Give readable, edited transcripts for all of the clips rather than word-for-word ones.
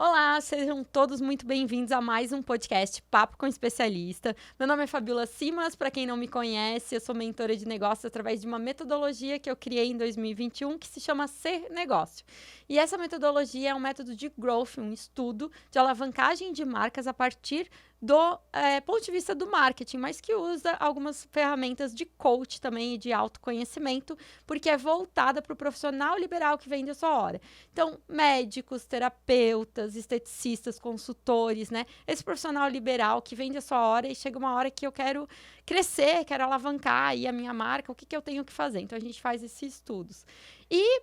Olá, sejam todos muito bem-vindos a mais um podcast Papo com Especialista. Meu nome é Fabiola Simas, para quem não me conhece, eu sou mentora de negócios através de uma metodologia que eu criei em 2021 que se chama Ser Negócio. E essa metodologia é um método de growth, um estudo de alavancagem de marcas a partir do ponto de vista do marketing, mas que usa algumas ferramentas de coach também e de autoconhecimento, porque é voltada para o profissional liberal que vende a sua hora. Então, médicos, terapeutas, esteticistas, consultores, né? Esse profissional liberal que vende a sua hora e chega uma hora que eu quero crescer, quero alavancar aí a minha marca, o que eu tenho que fazer? Então, a gente faz esses estudos. E,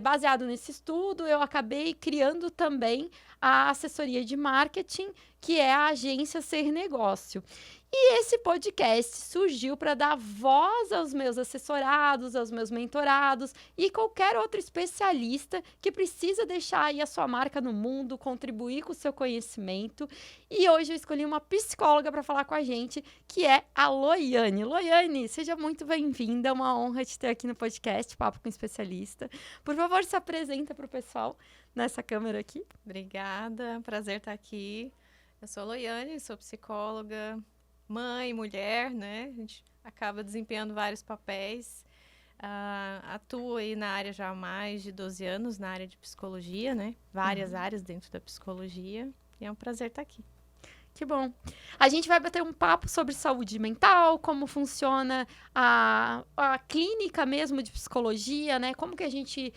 baseado nesse estudo, eu acabei criando também a assessoria de marketing, que é a agência Ser Negócio. E esse podcast surgiu para dar voz aos meus assessorados, aos meus mentorados e qualquer outro especialista que precisa deixar aí a sua marca no mundo, contribuir com o seu conhecimento. E hoje eu escolhi uma psicóloga para falar com a gente, que é a Loiane. Loiane, seja muito bem-vinda, é uma honra te ter aqui no podcast Papo com Especialista. Por favor, se apresenta para o pessoal nessa câmera aqui. Obrigada, prazer estar aqui. Eu sou a Loiane, sou psicóloga, mãe, mulher, né? A gente acaba desempenhando vários papéis. Atuo aí na área já há mais de 12 anos, na área de psicologia, né? Várias áreas dentro da psicologia. E é um prazer estar aqui. Que bom. A gente vai bater um papo sobre saúde mental, como funciona a clínica mesmo de psicologia, né? Como que a gente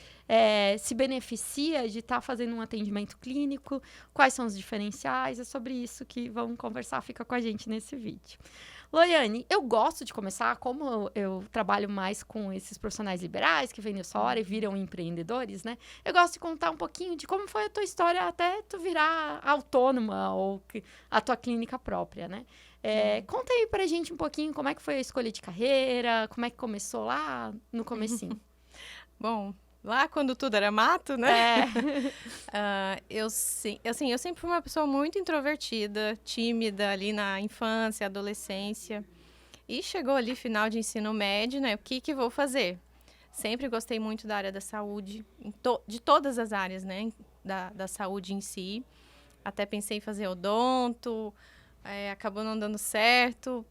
se beneficia de estar fazendo um atendimento clínico, quais são os diferenciais, é sobre isso que vamos conversar, fica com a gente nesse vídeo. Loiane, eu gosto de começar, como eu trabalho mais com esses profissionais liberais que vendem a sua hora e viram empreendedores, né? Eu gosto de contar um pouquinho de como foi a tua história até tu virar autônoma ou a tua clínica própria, né? Conta aí pra gente um pouquinho como é que foi a escolha de carreira, como é que começou lá no comecinho. Bom, lá quando tudo era mato, né? Eu sempre fui uma pessoa muito introvertida, tímida ali na infância, adolescência. E chegou ali final de ensino médio, né? O que vou fazer? Sempre gostei muito da área da saúde, de todas as áreas, né? Da saúde em si. Até pensei em fazer odonto, acabou não dando certo.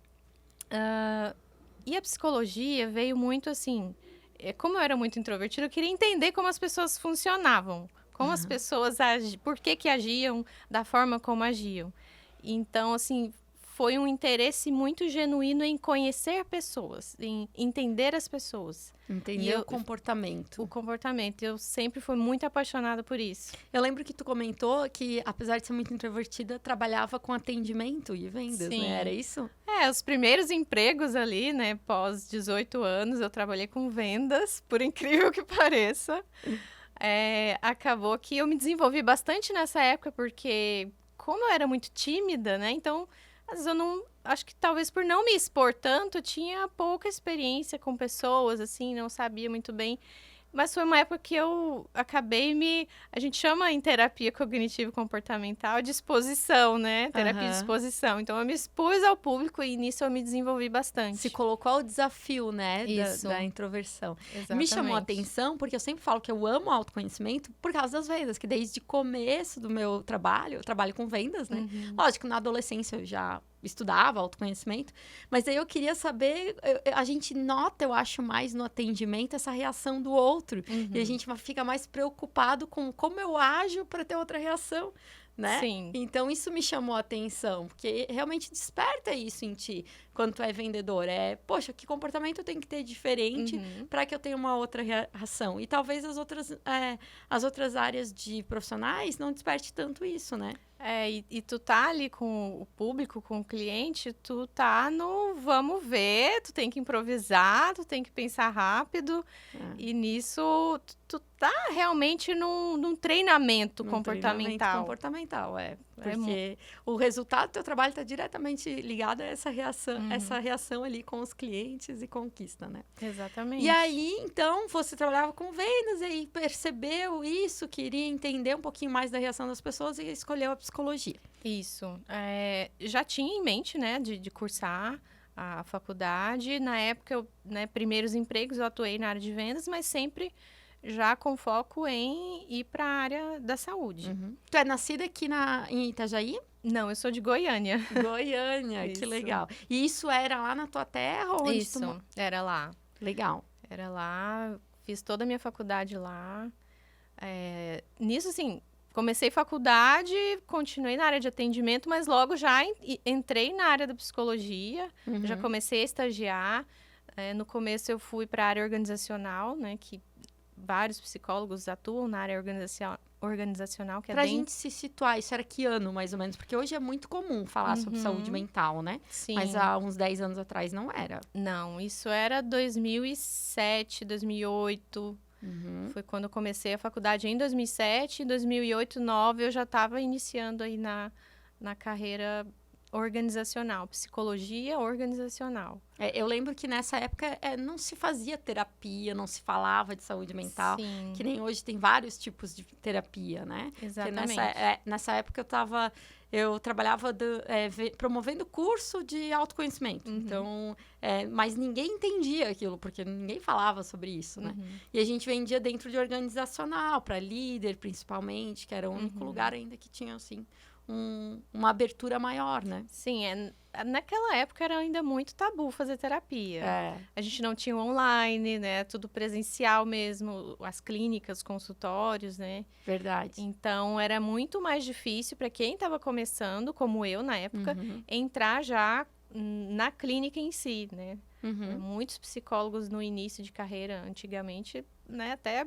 E a psicologia veio muito assim... Como eu era muito introvertida, eu queria entender como as pessoas funcionavam. Como as pessoas por que agiam da forma como agiam. Então, assim, foi um interesse muito genuíno em conhecer pessoas, em entender as pessoas. Entender o comportamento. O comportamento. Eu sempre fui muito apaixonada por isso. Eu lembro que tu comentou que, apesar de ser muito introvertida, trabalhava com atendimento e vendas, Sim. né? Era isso? Os primeiros empregos ali, né, pós 18 anos, eu trabalhei com vendas, por incrível que pareça. Acabou que eu me desenvolvi bastante nessa época, porque como eu era muito tímida, né, então, às vezes eu não... Acho que talvez por não me expor tanto, eu tinha pouca experiência com pessoas, assim, não sabia muito bem. Mas foi uma época que eu acabei a gente chama em terapia cognitivo-comportamental de exposição, né? Terapia de exposição. Então, eu me expus ao público e nisso eu me desenvolvi bastante. Se colocou ao desafio, né? Da introversão. Exatamente. Me chamou a atenção, porque eu sempre falo que eu amo autoconhecimento por causa das vendas, que desde o começo do meu trabalho, eu trabalho com vendas, né? Lógico, na adolescência eu já estudava autoconhecimento, mas aí eu queria saber, a gente nota, eu acho, mais no atendimento essa reação do outro, e a gente fica mais preocupado com como eu ajo para ter outra reação, né? Sim. Então, isso me chamou a atenção, porque realmente desperta isso em ti, quando tu é vendedor. Poxa, que comportamento eu tenho que ter diferente para que eu tenha uma outra reação? E talvez as outras áreas de profissionais não desperte tanto isso, né? E tu tá ali com o público, com o cliente, tu tá no vamos ver, tu tem que improvisar, tu tem que pensar rápido. E nisso, tu tá realmente num treinamento comportamental. Porque o resultado do teu trabalho está diretamente ligado a essa reação ali com os clientes e conquista, né? Exatamente. E aí, então, você trabalhava com vendas e aí percebeu isso, queria entender um pouquinho mais da reação das pessoas e escolheu a psicologia. Isso. Já tinha em mente, né, de cursar a faculdade. Na época, primeiros empregos, eu atuei na área de vendas, mas sempre já com foco em ir para a área da saúde. Tu é nascida aqui em Itajaí? Não, eu sou de Goiânia. Goiânia, que legal. E isso era lá na tua terra? Onde Isso, era lá. Legal. Era lá, fiz toda a minha faculdade lá. Nisso, assim, comecei faculdade, continuei na área de atendimento, mas logo já entrei na área da psicologia, já comecei a estagiar. No começo eu fui para a área organizacional, né, que vários psicólogos atuam na área organizacional, que pra gente se situar, isso era que ano, mais ou menos? Porque hoje é muito comum falar sobre saúde mental, né? Sim. Mas há uns 10 anos atrás não era. Não, isso era 2007, 2008. Foi quando eu comecei a faculdade em 2007. Em 2008, 2009, eu já estava iniciando aí na carreira organizacional, psicologia organizacional. Eu lembro que nessa época não se fazia terapia, não se falava de saúde mental. Sim. Que nem hoje tem vários tipos de terapia, né? Exatamente. Nessa época eu trabalhava promovendo curso de autoconhecimento. Então, mas ninguém entendia aquilo, porque ninguém falava sobre isso, né? E a gente vendia dentro de organizacional, para líder, principalmente, que era o único lugar ainda que tinha, assim, uma abertura maior, né? Sim, naquela época era ainda muito tabu fazer terapia. A gente não tinha online, né? Tudo presencial mesmo, as clínicas, os consultórios, né? Verdade. Então, era muito mais difícil para quem estava começando, como eu na época, entrar já na clínica em si, né? Muitos psicólogos no início de carreira, antigamente, né? Até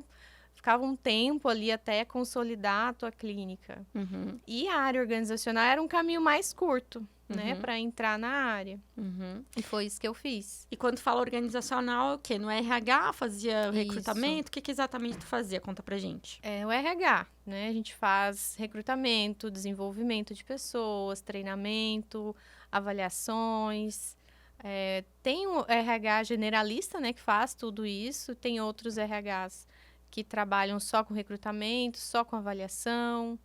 ficava um tempo ali até consolidar a tua clínica. E a área organizacional era um caminho mais curto, né? Para entrar na área. E foi isso que eu fiz. E quando fala organizacional, é o quê? No RH fazia recrutamento? O que exatamente tu fazia? Conta pra gente. É o RH, né? A gente faz recrutamento, desenvolvimento de pessoas, treinamento, avaliações. Tem o RH generalista, né? Que faz tudo isso. Tem outros RHs que trabalham só com recrutamento, só com avaliação.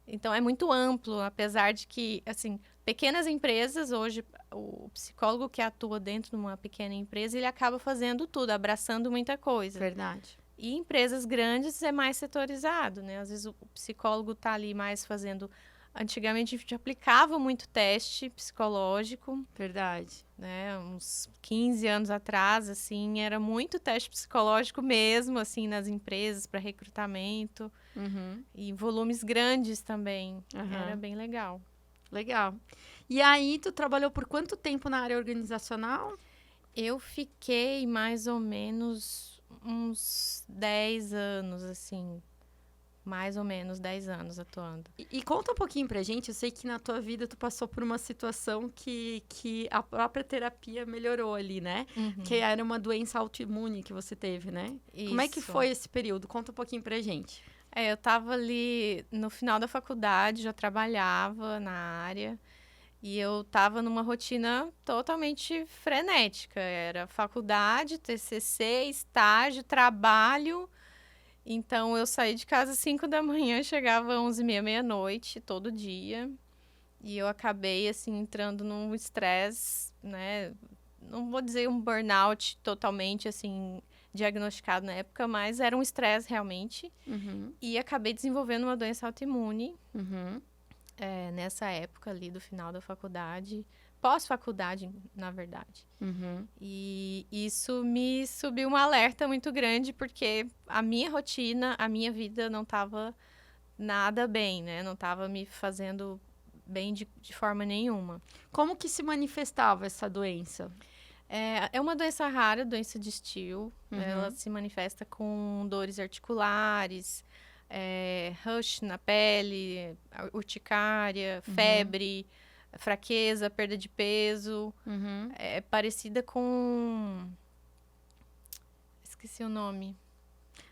Então, é muito amplo, apesar de que, assim, pequenas empresas, hoje, o psicólogo que atua dentro de uma pequena empresa, ele acaba fazendo tudo, abraçando muita coisa. Verdade. E empresas grandes é mais setorizado, né? Às vezes o psicólogo está ali mais fazendo... Antigamente, a gente aplicava muito teste psicológico. Verdade. Né? Uns 15 anos atrás, assim, era muito teste psicológico mesmo, assim, nas empresas para recrutamento. E volumes grandes também. Era bem legal. Legal. E aí, tu trabalhou por quanto tempo na área organizacional? Eu fiquei mais ou menos uns 10 anos, assim. Mais ou menos 10 anos atuando. E conta um pouquinho pra gente, eu sei que na tua vida tu passou por uma situação que a própria terapia melhorou ali, né? Que era uma doença autoimune que você teve, né? Isso. Como é que foi esse período? Conta um pouquinho pra gente. Eu tava ali no final da faculdade, já trabalhava na área. E eu tava numa rotina totalmente frenética. Era faculdade, TCC, estágio, trabalho... Então, eu saí de casa às 5 da manhã, chegava às 11h30, meia-noite, todo dia. E eu acabei, assim, entrando num estresse, né? Não vou dizer um burnout totalmente, assim, diagnosticado na época, mas era um estresse realmente. E acabei desenvolvendo uma doença autoimune nessa época ali do final da faculdade. Pós-faculdade, na verdade. E isso me subiu um alerta muito grande, porque a minha rotina, a minha vida não estava nada bem, né? Não estava me fazendo bem de forma nenhuma. Como que se manifestava essa doença? É uma doença rara, doença de Still. Ela se manifesta com dores articulares, rush na pele, urticária, febre... fraqueza, perda de peso. É parecida com... Esqueci o nome.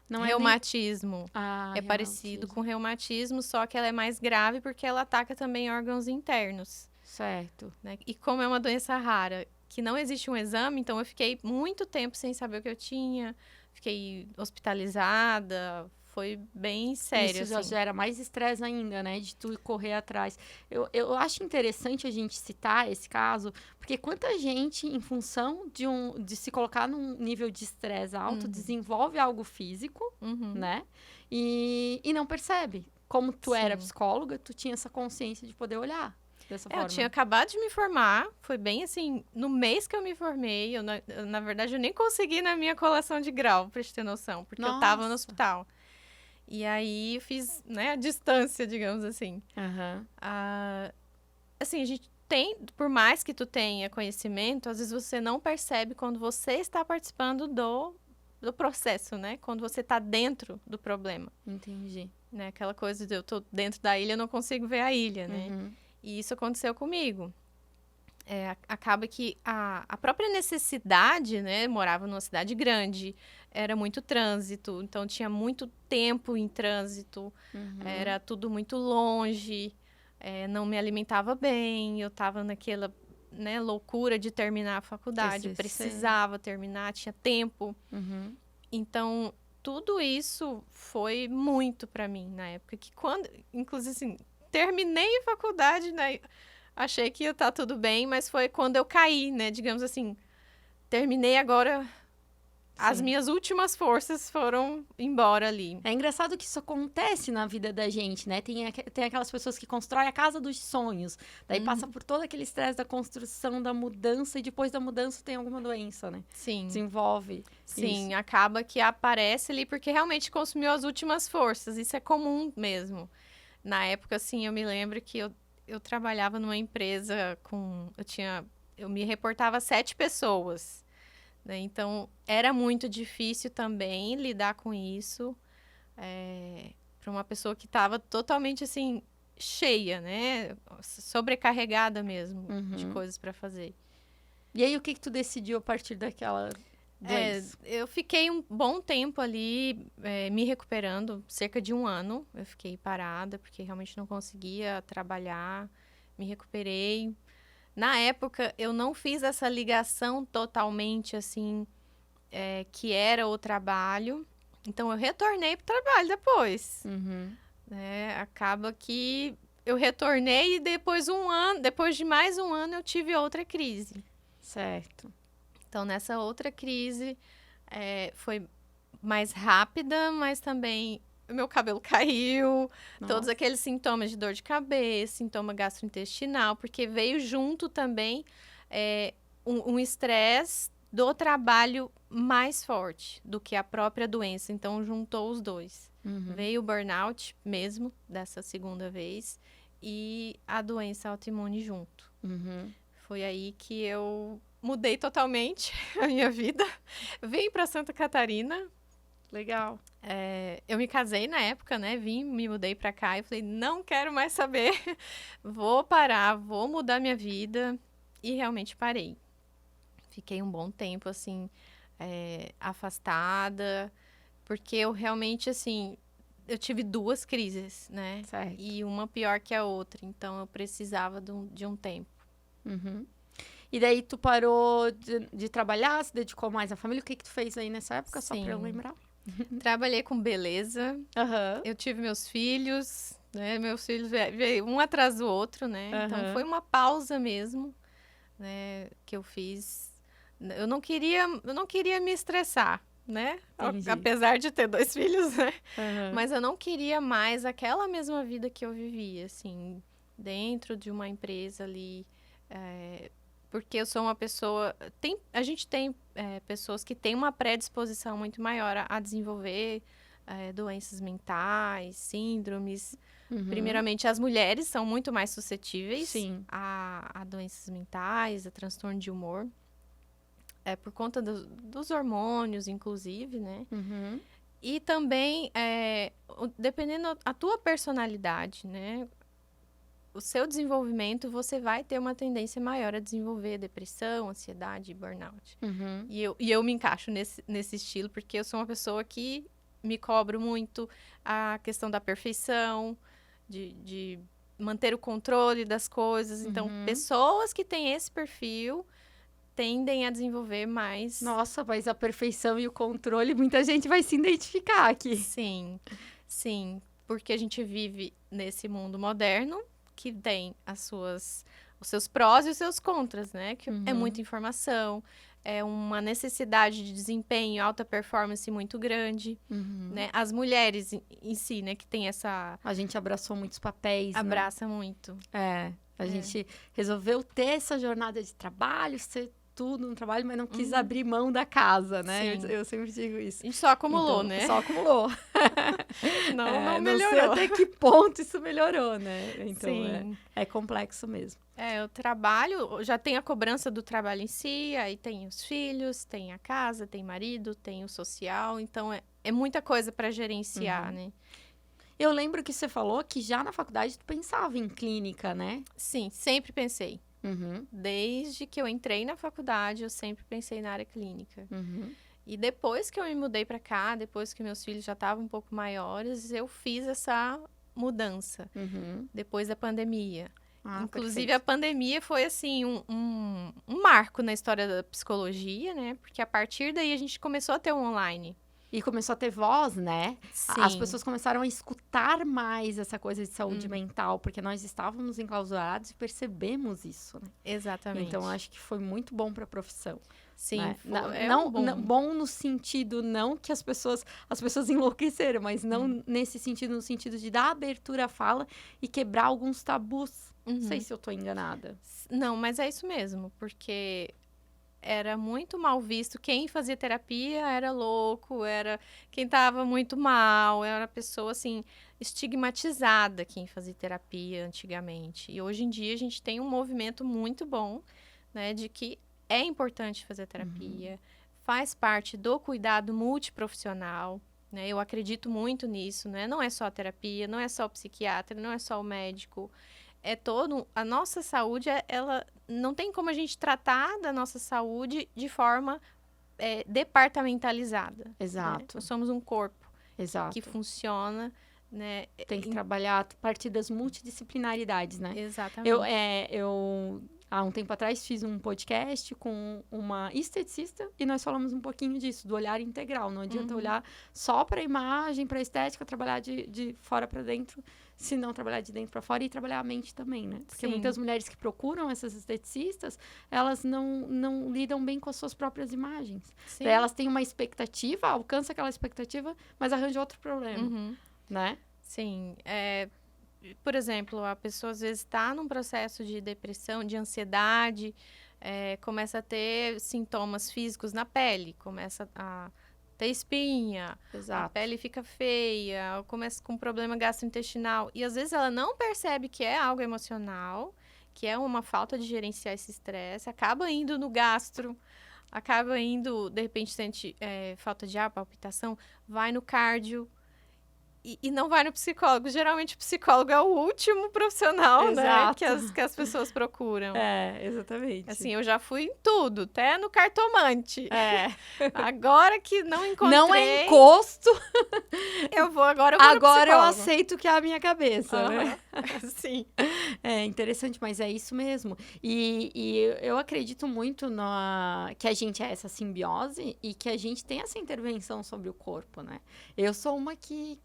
Não reumatismo. É parecido com reumatismo, só que ela é mais grave porque ela ataca também órgãos internos. Certo. Né? E como é uma doença rara, que não existe um exame, então eu fiquei muito tempo sem saber o que eu tinha. Fiquei hospitalizada, foi bem sério, Isso já assim. gera mais estresse ainda, né? De tu correr atrás. Eu acho interessante a gente citar esse caso, porque quanta gente, em função de se colocar num nível de estresse alto, desenvolve algo físico, né? E não percebe. Como tu era psicóloga, tu tinha essa consciência de poder olhar dessa forma. Eu tinha acabado de me formar, foi bem assim, no mês que eu me formei, na verdade, eu nem consegui ir na minha colação de grau, pra te ter noção, porque eu tava no hospital. E aí, eu fiz, né, a distância, digamos assim. Assim, a gente tem, por mais que tu tenha conhecimento, às vezes você não percebe quando você está participando do processo, né? Quando você tá dentro do problema. Entendi. Né? Aquela coisa de eu tô dentro da ilha, eu não consigo ver a ilha, né? E isso aconteceu comigo. Acaba que a própria necessidade, né? Morava numa cidade grande, era muito trânsito, então tinha muito tempo em trânsito, era tudo muito longe, não me alimentava bem, eu tava naquela, né, loucura de terminar a faculdade, precisava terminar, tinha tempo. Então, tudo isso foi muito para mim na época, que quando, inclusive assim, terminei a faculdade, né? Achei que ia estar tudo bem, mas foi quando eu caí, né? Digamos assim, terminei agora, as minhas últimas forças foram embora ali. É engraçado que isso acontece na vida da gente, né? Tem aquelas pessoas que constroem a casa dos sonhos, daí passa por todo aquele estresse da construção, da mudança, e depois da mudança tem alguma doença, né? Sim. Desenvolve. Sim, isso. Acaba que aparece ali porque realmente consumiu as últimas forças, isso é comum mesmo. Na época, assim, eu me lembro que eu trabalhava numa empresa eu me reportava a 7 pessoas, né? Então, era muito difícil também lidar com isso, para uma pessoa que estava totalmente, assim, cheia, né? Sobrecarregada mesmo de coisas para fazer. E aí, o que tu decidiu a partir daquela doença? Eu fiquei um bom tempo ali me recuperando, cerca de 1 ano. Eu fiquei parada, porque realmente não conseguia trabalhar. Me recuperei. Na época, eu não fiz essa ligação totalmente, assim, que era o trabalho. Então, eu retornei pro trabalho depois. Acaba que eu retornei e depois de mais 1 ano, eu tive outra crise. Certo. Então, nessa outra crise, foi mais rápida, mas também o meu cabelo caiu, todos aqueles sintomas de dor de cabeça, sintoma gastrointestinal, porque veio junto também um estresse do trabalho mais forte do que a própria doença. Então, juntou os dois. Veio o burnout mesmo, dessa segunda vez, e a doença autoimune junto. Foi aí que eu mudei totalmente a minha vida. Vim para Santa Catarina. Legal. Eu me casei na época, né? Me mudei para cá e falei, não quero mais saber. Vou parar, vou mudar minha vida. E realmente parei. Fiquei um bom tempo, assim, afastada. Porque eu realmente, assim, eu tive 2 crises, né? Certo. E uma pior que a outra. Então, eu precisava de um tempo. E daí tu parou de trabalhar, se dedicou mais à família. O que tu fez aí nessa época, só pra eu lembrar? Trabalhei com beleza. Eu tive meus filhos, né? Meus filhos veio um atrás do outro, né? Então, foi uma pausa mesmo, né? Que eu fiz. Eu não queria me estressar, né? Entendi. Apesar de ter 2 filhos, né? Mas eu não queria mais aquela mesma vida que eu vivia, assim, dentro de uma empresa ali. Porque eu sou uma pessoa... A gente tem pessoas que têm uma predisposição muito maior a desenvolver doenças mentais, síndromes. Primeiramente, as mulheres são muito mais suscetíveis a doenças mentais, a transtorno de humor. Por conta dos hormônios, inclusive, né? E também, dependendo da tua personalidade, né? O seu desenvolvimento, você vai ter uma tendência maior a desenvolver depressão, ansiedade e burnout. E eu me encaixo nesse estilo, porque eu sou uma pessoa que me cobro muito a questão da perfeição, de manter o controle das coisas. Então, pessoas que têm esse perfil tendem a desenvolver mais. Nossa, mas a perfeição e o controle, muita gente vai se identificar aqui. Sim, sim, porque a gente vive nesse mundo moderno que tem os seus prós e os seus contras, né? Que é muita informação, é uma necessidade de desempenho, alta performance muito grande, né? As mulheres em si, né, que tem essa... A gente abraçou muitos papéis, Abraça muito. A gente resolveu ter essa jornada de trabalho, ser tudo no trabalho, mas não quis abrir mão da casa, né? Eu sempre digo isso. A gente só acumulou, então, né? Só acumulou. Não melhorou. Não sei até que ponto isso melhorou, né? Então, Sim. é complexo mesmo. O trabalho, já tem a cobrança do trabalho em si, aí tem os filhos, tem a casa, tem marido, tem o social, então é muita coisa para gerenciar, né? Eu lembro que você falou que já na faculdade tu pensava em clínica, né? Sim, sempre pensei. Desde que eu entrei na faculdade, eu sempre pensei na área clínica. E depois que eu me mudei para cá, depois que meus filhos já estavam um pouco maiores, eu fiz essa mudança. Depois da pandemia. Inclusive, perfeito. a pandemia foi, assim, um marco na história da psicologia, né? Porque a partir daí a gente começou a ter um online. E começou a ter voz, né? Sim. As pessoas começaram a escutar mais essa coisa de saúde mental, porque nós estávamos enclausurados e percebemos isso, né? Exatamente. Então, acho que foi muito bom para a profissão. Sim, né? não, bom no sentido, não que as pessoas enlouqueceram, mas não nesse sentido, no sentido de dar abertura à fala e quebrar alguns tabus. Não sei se eu tô enganada. Não, mas é isso mesmo, porque era muito mal visto. Quem fazia terapia era louco, era quem tava muito mal, era pessoa, assim, estigmatizada quem fazia terapia antigamente. E hoje em dia a gente tem um movimento muito bom, né, de que é importante fazer terapia, faz parte do cuidado multiprofissional, né? Eu acredito muito nisso, né? Não é só a terapia, não é só o psiquiatra, não é só o médico. É todo... A nossa saúde, ela não tem como a gente tratar da nossa saúde de forma departamentalizada. Exato. Né? Nós somos um corpo Que que funciona, né? Tem que trabalhar a partir das multidisciplinaridades, né? Exatamente. Eu há um tempo atrás, fiz um podcast com uma esteticista e nós falamos um pouquinho disso, do olhar integral. Não adianta olhar só para a imagem, para a estética, trabalhar de fora para dentro, se não trabalhar de dentro para fora e trabalhar a mente também, né? Porque muitas mulheres que procuram essas esteticistas, elas não lidam bem com as suas próprias imagens. Daí elas têm uma expectativa, alcançam aquela expectativa, mas arranjam outro problema, né? Sim, por exemplo, a pessoa às vezes está num processo de depressão, de ansiedade, começa a ter sintomas físicos na pele, começa a ter espinha, a pele fica feia, começa com problema gastrointestinal. E às vezes ela não percebe que é algo emocional, que é uma falta de gerenciar esse estresse, acaba indo no gastro, acaba indo, de repente sente falta de ar, palpitação, vai no cardio. E não vai no psicólogo. Geralmente o psicólogo é o último profissional, né? Que as pessoas procuram. Exatamente. Assim, eu já fui em tudo, até no cartomante. Agora que não encontrei... Não é encosto. Eu vou no psicólogo. Eu aceito que é a minha cabeça, né? Sim. É interessante, mas é isso mesmo. E eu acredito muito que a gente é essa simbiose e que a gente tem essa intervenção sobre o corpo, né? Eu sou uma que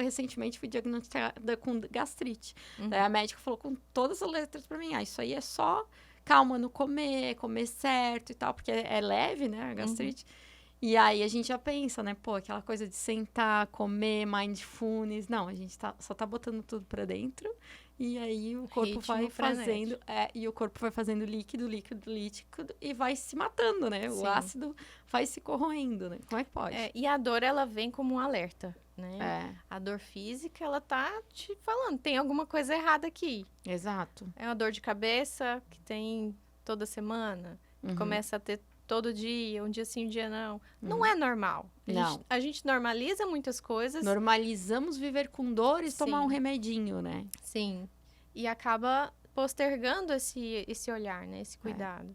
recentemente fui diagnosticada com gastrite. Daí a médica falou com todas as letras pra mim, isso aí é só calma no comer certo e tal, porque é leve, né, a gastrite. E aí a gente já pensa, né, pô, aquela coisa de sentar, comer, mindfulness, não, a gente só tá botando tudo pra dentro e aí o corpo vai fazendo, e o corpo vai fazendo líquido e vai se matando, né, o ácido vai se corroendo, né, como é que pode? E a dor, ela vem como um alerta. Né? A dor física, ela tá te falando, tem alguma coisa errada aqui. Exato. É uma dor de cabeça que tem toda semana, que começa a ter todo dia, um dia sim, um dia não. Não é normal. A gente normaliza muitas coisas. Normalizamos viver com dores, tomar um remedinho, né? Sim. E acaba postergando esse olhar, né? Esse cuidado.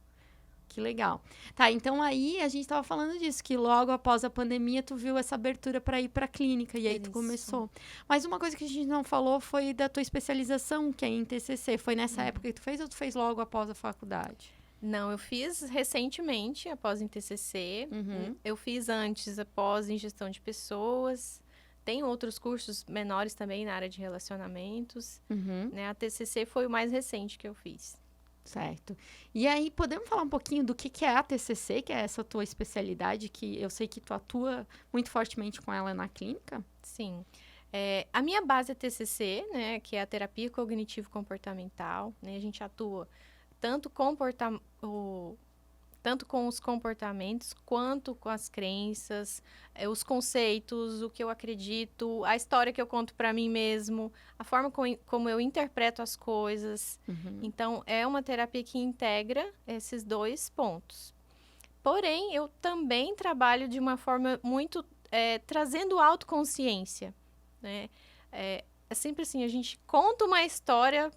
Que legal. Tá, então aí a gente tava falando disso, que logo após a pandemia tu viu essa abertura para ir pra clínica, e aí tu começou. Mas uma coisa que a gente não falou foi da tua especialização, que é em TCC. Foi nessa época que tu fez ou tu fez logo após a faculdade? Não, eu fiz recentemente, após em TCC. Eu fiz antes, após em gestão de pessoas. Tem outros cursos menores também na área de relacionamentos. Né? A TCC foi o mais recente que eu fiz. Certo. E aí, podemos falar um pouquinho do que é a TCC, que é essa tua especialidade, que eu sei que tu atua muito fortemente com ela na clínica? Sim. A minha base é TCC, né, que é a terapia cognitivo-comportamental. Né? A gente atua tanto com os comportamentos, quanto com as crenças, os conceitos, o que eu acredito, a história que eu conto para mim mesmo, a forma como eu interpreto as coisas. Então, é uma terapia que integra esses 2 pontos. Porém, eu também trabalho de uma forma muito trazendo autoconsciência. Né? É sempre assim, a gente conta uma história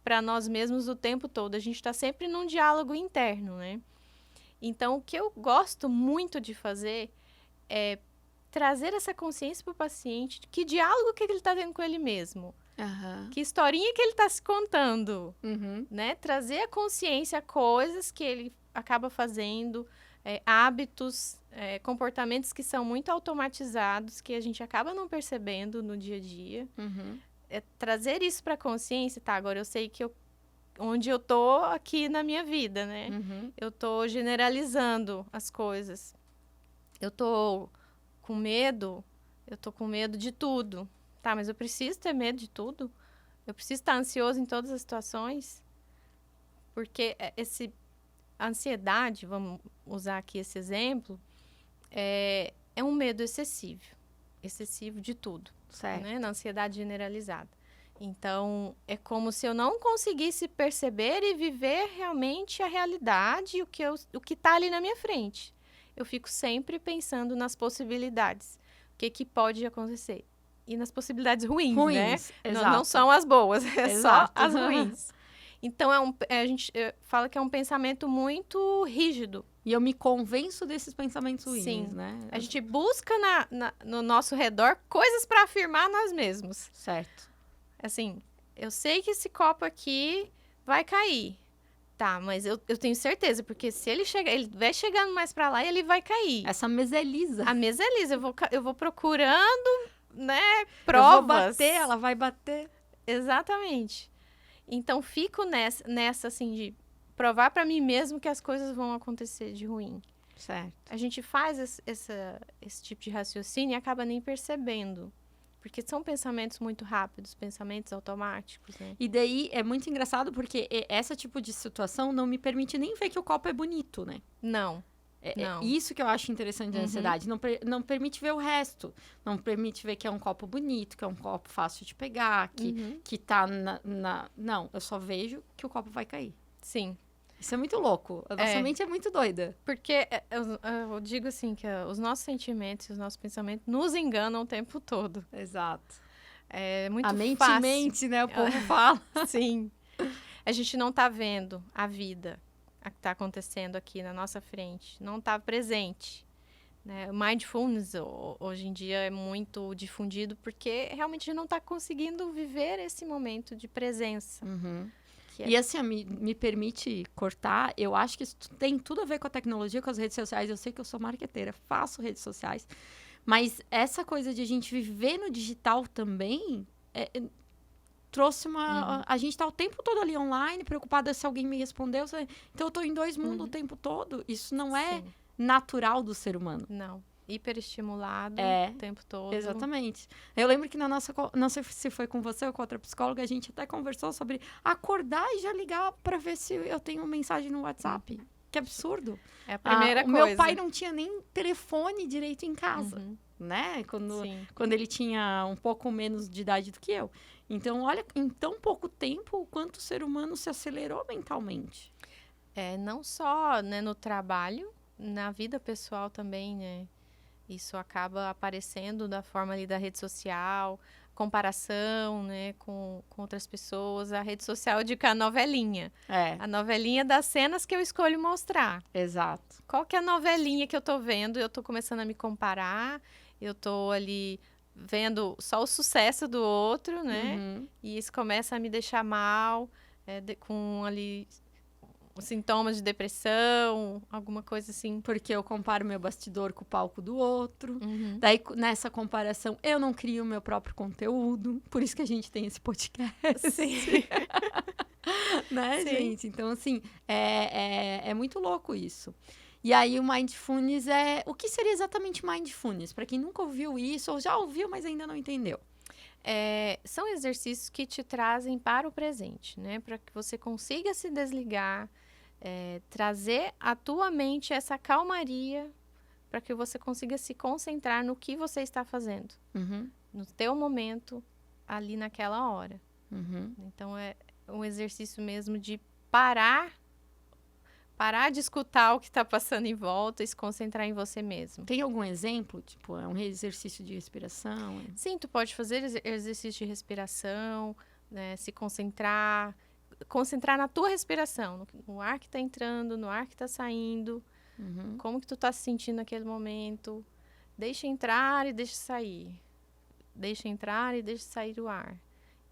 para nós mesmos o tempo todo. A gente está sempre num diálogo interno, né? Então, o que eu gosto muito de fazer é trazer essa consciência para o paciente. Que diálogo que ele está tendo com ele mesmo. Que historinha que ele está se contando. Né? Trazer a consciência a coisas que ele acaba fazendo, hábitos, comportamentos que são muito automatizados, que a gente acaba não percebendo no dia a dia. Trazer isso para a consciência, tá? Agora eu sei que onde eu tô aqui na minha vida, né? Eu tô generalizando as coisas. Eu tô com medo de tudo. Tá, mas eu preciso ter medo de tudo? Eu preciso estar ansioso em todas as situações? Porque a ansiedade, vamos usar aqui esse exemplo, é um medo excessivo de tudo. Certo. Né? Na ansiedade generalizada. Então, é como se eu não conseguisse perceber e viver realmente a realidade, o que está ali na minha frente. Eu fico sempre pensando nas possibilidades. O que pode acontecer? E nas possibilidades ruins, né? Não são as boas, só as ruins. Então, a gente fala que é um pensamento muito rígido. E eu me convenço desses pensamentos ruins, Sim. né? A gente busca no nosso redor coisas para afirmar nós mesmos. Certo. Assim, eu sei que esse copo aqui vai cair. Tá, mas eu tenho certeza, porque se ele vai chegando mais para lá e ele vai cair. Essa mesa é lisa. A mesa é lisa. Eu vou procurando, né, provas. Eu vou bater, ela vai bater. Exatamente. Então, fico nessa assim, de provar para mim mesmo que as coisas vão acontecer de ruim. Certo. A gente faz esse tipo de raciocínio e acaba nem percebendo. Porque são pensamentos muito rápidos, pensamentos automáticos, né? E daí é muito engraçado porque esse tipo de situação não me permite nem ver que o copo é bonito, né? Não. É isso que eu acho interessante da ansiedade. Não permite ver o resto. Não permite ver que é um copo bonito, que é um copo fácil de pegar, que tá Não, eu só vejo que o copo vai cair. Sim. Isso é muito louco. A nossa mente é muito doida. Porque eu digo assim, que os nossos sentimentos, os nossos pensamentos nos enganam o tempo todo. Exato. É muito fácil. A mente, né? O povo fala. Sim. A gente não tá vendo a vida que tá acontecendo aqui na nossa frente. Não tá presente. Né? O mindfulness, hoje em dia, é muito difundido porque realmente a gente não tá conseguindo viver esse momento de presença. E assim, me permite cortar, eu acho que isso tem tudo a ver com a tecnologia, com as redes sociais. Eu sei que eu sou marqueteira, faço redes sociais, mas essa coisa de a gente viver no digital também trouxe uma... A gente tá o tempo todo ali online, preocupada se alguém me respondeu. Então eu tô em 2 mundos o tempo todo. Isso não é natural do ser humano. Não. Hiperestimulado o tempo todo. Exatamente. Eu lembro que não sei se foi com você ou com outra psicóloga, a gente até conversou sobre acordar e já ligar para ver se eu tenho mensagem no WhatsApp. Que absurdo. É a primeira coisa. O meu pai não tinha nem telefone direito em casa, né? Quando ele tinha um pouco menos de idade do que eu. Então, olha, em tão pouco tempo, o quanto o ser humano se acelerou mentalmente. Não só, né, no trabalho, na vida pessoal também, né? Isso acaba aparecendo da forma ali da rede social, comparação, né, com outras pessoas. A rede social eu digo que é a novelinha. A novelinha das cenas que eu escolho mostrar. Exato. Qual que é a novelinha que eu tô vendo? Eu tô começando a me comparar, eu tô ali vendo só o sucesso do outro, né? E isso começa a me deixar mal, com ali sintomas de depressão, alguma coisa assim. Porque eu comparo meu bastidor com o palco do outro. Uhum. Daí, nessa comparação, eu não crio o meu próprio conteúdo. Por isso que a gente tem esse podcast. Sim. Né, Sim. gente? Então, assim, é muito louco isso. E aí, o Mindfulness é... O que seria exatamente Mindfulness? Para quem nunca ouviu isso, ou já ouviu, mas ainda não entendeu. São exercícios que te trazem para o presente, né? Para que você consiga se desligar, trazer à tua mente essa calmaria para que você consiga se concentrar no que você está fazendo, no teu momento, ali naquela hora. Então, é um exercício mesmo de parar de escutar o que está passando em volta e se concentrar em você mesmo. Tem algum exemplo? Tipo, é um exercício de respiração? Sim, tu pode fazer exercício de respiração, né, se concentrar na tua respiração, no ar que está entrando, no ar que está saindo, como que tu está se sentindo naquele momento. Deixa entrar e deixa sair. Deixa entrar e deixa sair o ar.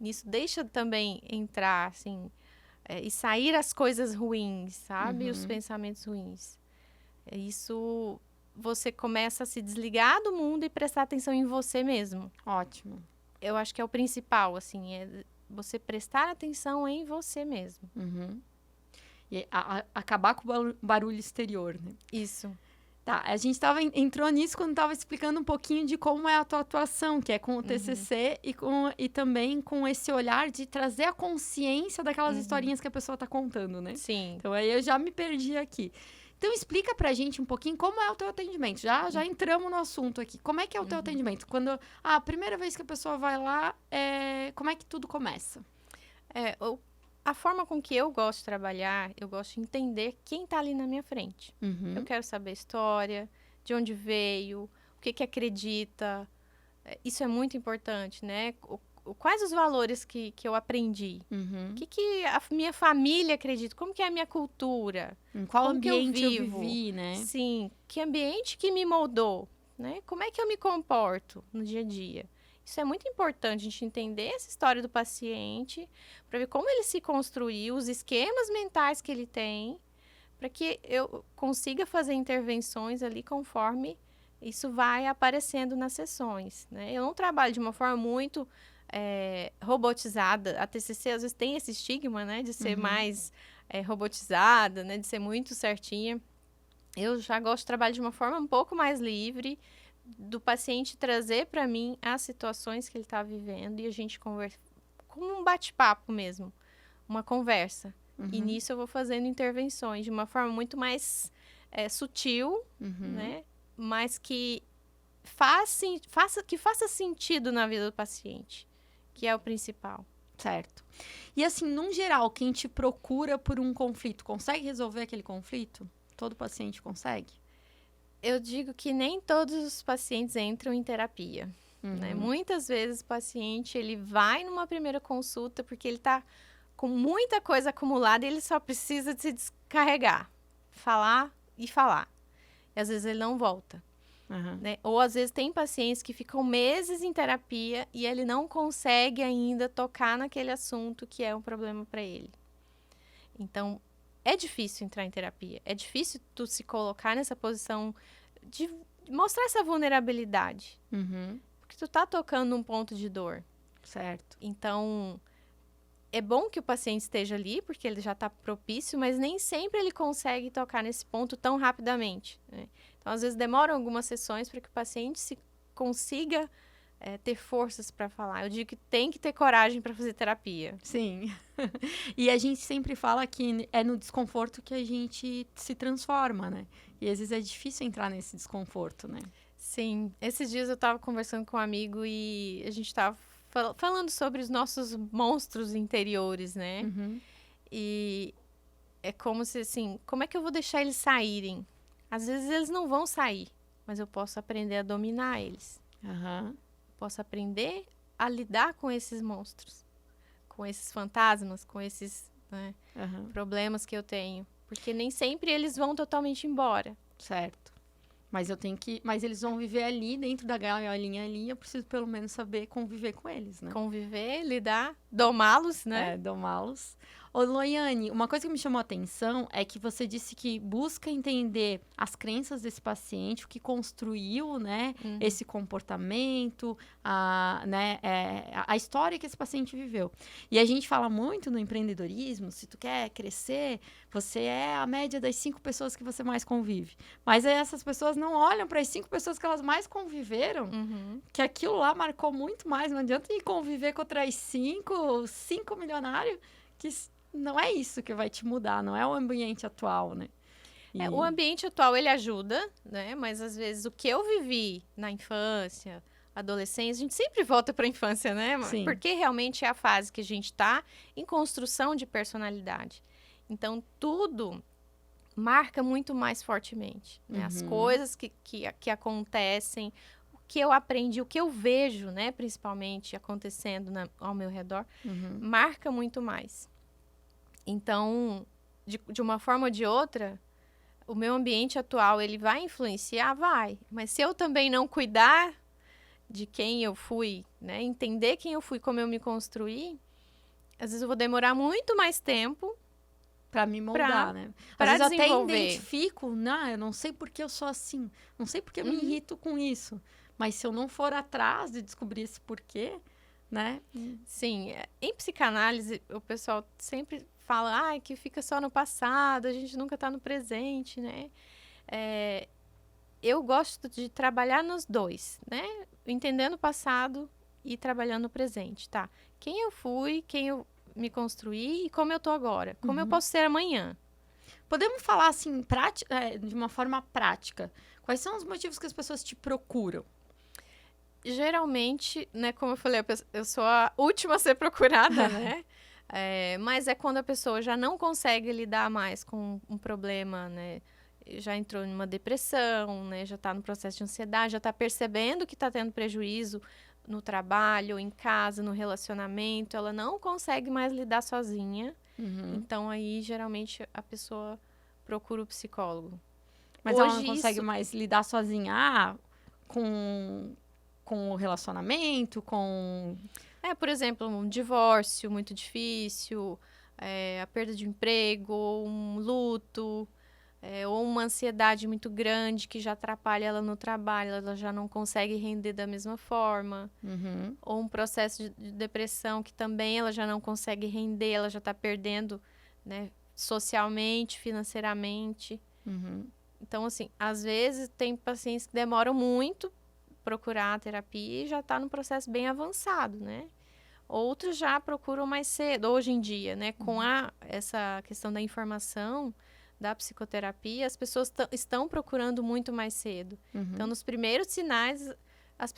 Nisso, deixa também entrar, assim... e sair as coisas ruins, sabe? Os pensamentos ruins. Isso, você começa a se desligar do mundo e prestar atenção em você mesmo. Ótimo. Eu acho que é o principal, assim, é você prestar atenção em você mesmo. E acabar com o barulho exterior, né? Isso. Tá, a gente entrou nisso quando estava explicando um pouquinho de como é a tua atuação, que é com o TCC e também com esse olhar de trazer a consciência daquelas historinhas que a pessoa está contando, né? Sim. Então, aí eu já me perdi aqui. Então, explica pra gente um pouquinho como é o teu atendimento. Já entramos no assunto aqui. Como é que é o teu atendimento? Quando a primeira vez que a pessoa vai lá, como é que tudo começa? A forma com que eu gosto de trabalhar, eu gosto de entender quem está ali na minha frente. Eu quero saber a história, de onde veio, o que acredita. Isso é muito importante, né? Quais os valores que eu aprendi? O que a minha família acredita? Como que é a minha cultura? Em qual como ambiente que eu vivi, né? Sim. Que ambiente que me moldou, né? Como é que eu me comporto no dia a dia? Isso é muito importante, a gente entender essa história do paciente, para ver como ele se construiu, os esquemas mentais que ele tem, para que eu consiga fazer intervenções ali conforme isso vai aparecendo nas sessões, né? Eu não trabalho de uma forma muito robotizada. A TCC, às vezes, tem esse estigma, né? De ser mais robotizada, né? De ser muito certinha. Eu já gosto de trabalhar de uma forma um pouco mais livre, do paciente trazer para mim as situações que ele está vivendo e a gente conversa, como um bate-papo mesmo, uma conversa. E nisso eu vou fazendo intervenções de uma forma muito mais sutil, né? Mas que faça sentido na vida do paciente, que é o principal. Certo. E assim, num geral, quem te procura por um conflito, consegue resolver aquele conflito? Todo paciente consegue? Eu digo que nem todos os pacientes entram em terapia, né? Muitas vezes o paciente, ele vai numa primeira consulta porque ele está com muita coisa acumulada e ele só precisa de se descarregar, falar e falar. E às vezes ele não volta, né? Ou às vezes tem pacientes que ficam meses em terapia e ele não consegue ainda tocar naquele assunto que é um problema para ele. Então, é difícil entrar em terapia. É difícil tu se colocar nessa posição de mostrar essa vulnerabilidade. Porque tu tá tocando num ponto de dor. Certo. Então, é bom que o paciente esteja ali, porque ele já tá propício, mas nem sempre ele consegue tocar nesse ponto tão rapidamente, né? Então, às vezes, demoram algumas sessões para que o paciente consiga ter forças para falar. Eu digo que tem que ter coragem para fazer terapia. Sim. E a gente sempre fala que é no desconforto que a gente se transforma, né? E às vezes é difícil entrar nesse desconforto, né? Sim. Esses dias eu estava conversando com um amigo e a gente estava falando sobre os nossos monstros interiores, né? E é como se, assim, como é que eu vou deixar eles saírem? Às vezes eles não vão sair, mas eu posso aprender a dominar eles. Posso aprender a lidar com esses monstros, com esses fantasmas, com esses problemas que eu tenho. Porque nem sempre eles vão totalmente embora. Certo. Mas eles vão viver ali, dentro da gaiolinha ali, eu preciso pelo menos saber conviver com eles, né? Conviver, lidar, domá-los, né? Domá-los. Ô, Loiane, uma coisa que me chamou a atenção é que você disse que busca entender as crenças desse paciente, o que construiu, né, esse comportamento, a história que esse paciente viveu. E a gente fala muito no empreendedorismo, se tu quer crescer, você é a média das 5 pessoas que você mais convive. Mas aí essas pessoas não olham para as 5 pessoas que elas mais conviveram, que aquilo lá marcou muito mais. Não adianta ir conviver com outras 5 milionários, que não é isso que vai te mudar, não é o ambiente atual, né? O ambiente atual, ele ajuda, né? Mas, às vezes, o que eu vivi na infância, adolescência, a gente sempre volta para a infância, né? Sim. Porque realmente é a fase que a gente está em construção de personalidade. Então, tudo marca muito mais fortemente, né? As coisas que acontecem, o que eu aprendi, o que eu vejo, né? Principalmente acontecendo ao meu redor, marca muito mais. Então, de uma forma ou de outra, o meu ambiente atual, ele vai influenciar? Vai. Mas se eu também não cuidar de quem eu fui, né? Entender quem eu fui, como eu me construí, às vezes eu vou demorar muito mais tempo para me moldar, né? Às vezes eu até identifico, eu não sei por que eu sou assim, não sei por que eu me irrito com isso. Mas se eu não for atrás de descobrir esse porquê, né? Sim, em psicanálise, o pessoal sempre fala que fica só no passado, a gente nunca está no presente, né? Eu gosto de trabalhar nos dois, né? Entendendo o passado e trabalhando no presente, tá? Quem eu fui, quem eu me construí e como eu tô agora. Como eu posso ser amanhã. Podemos falar, assim, de uma forma prática. Quais são os motivos que as pessoas te procuram? Geralmente, né, como eu falei, eu sou a última a ser procurada, né? Mas é quando a pessoa já não consegue lidar mais com um problema, né? Já entrou numa depressão, né? Já está no processo de ansiedade, já está percebendo que está tendo prejuízo no trabalho, em casa, no relacionamento. Ela não consegue mais lidar sozinha. Então, aí, geralmente, a pessoa procura o psicólogo. Mas ela não consegue mais lidar sozinha com o relacionamento, com... por exemplo, um divórcio muito difícil, a perda de emprego, um luto, ou uma ansiedade muito grande que já atrapalha ela no trabalho, ela já não consegue render da mesma forma. Ou um processo de depressão que também ela já não consegue render, ela já está perdendo, né, socialmente, financeiramente. Então, assim, às vezes tem pacientes que demoram muito procurar a terapia e já está num processo bem avançado, né? Outros já procuram mais cedo, hoje em dia, né? Com essa questão da informação, da psicoterapia, as pessoas estão procurando muito mais cedo. Então, nos primeiros sinais, as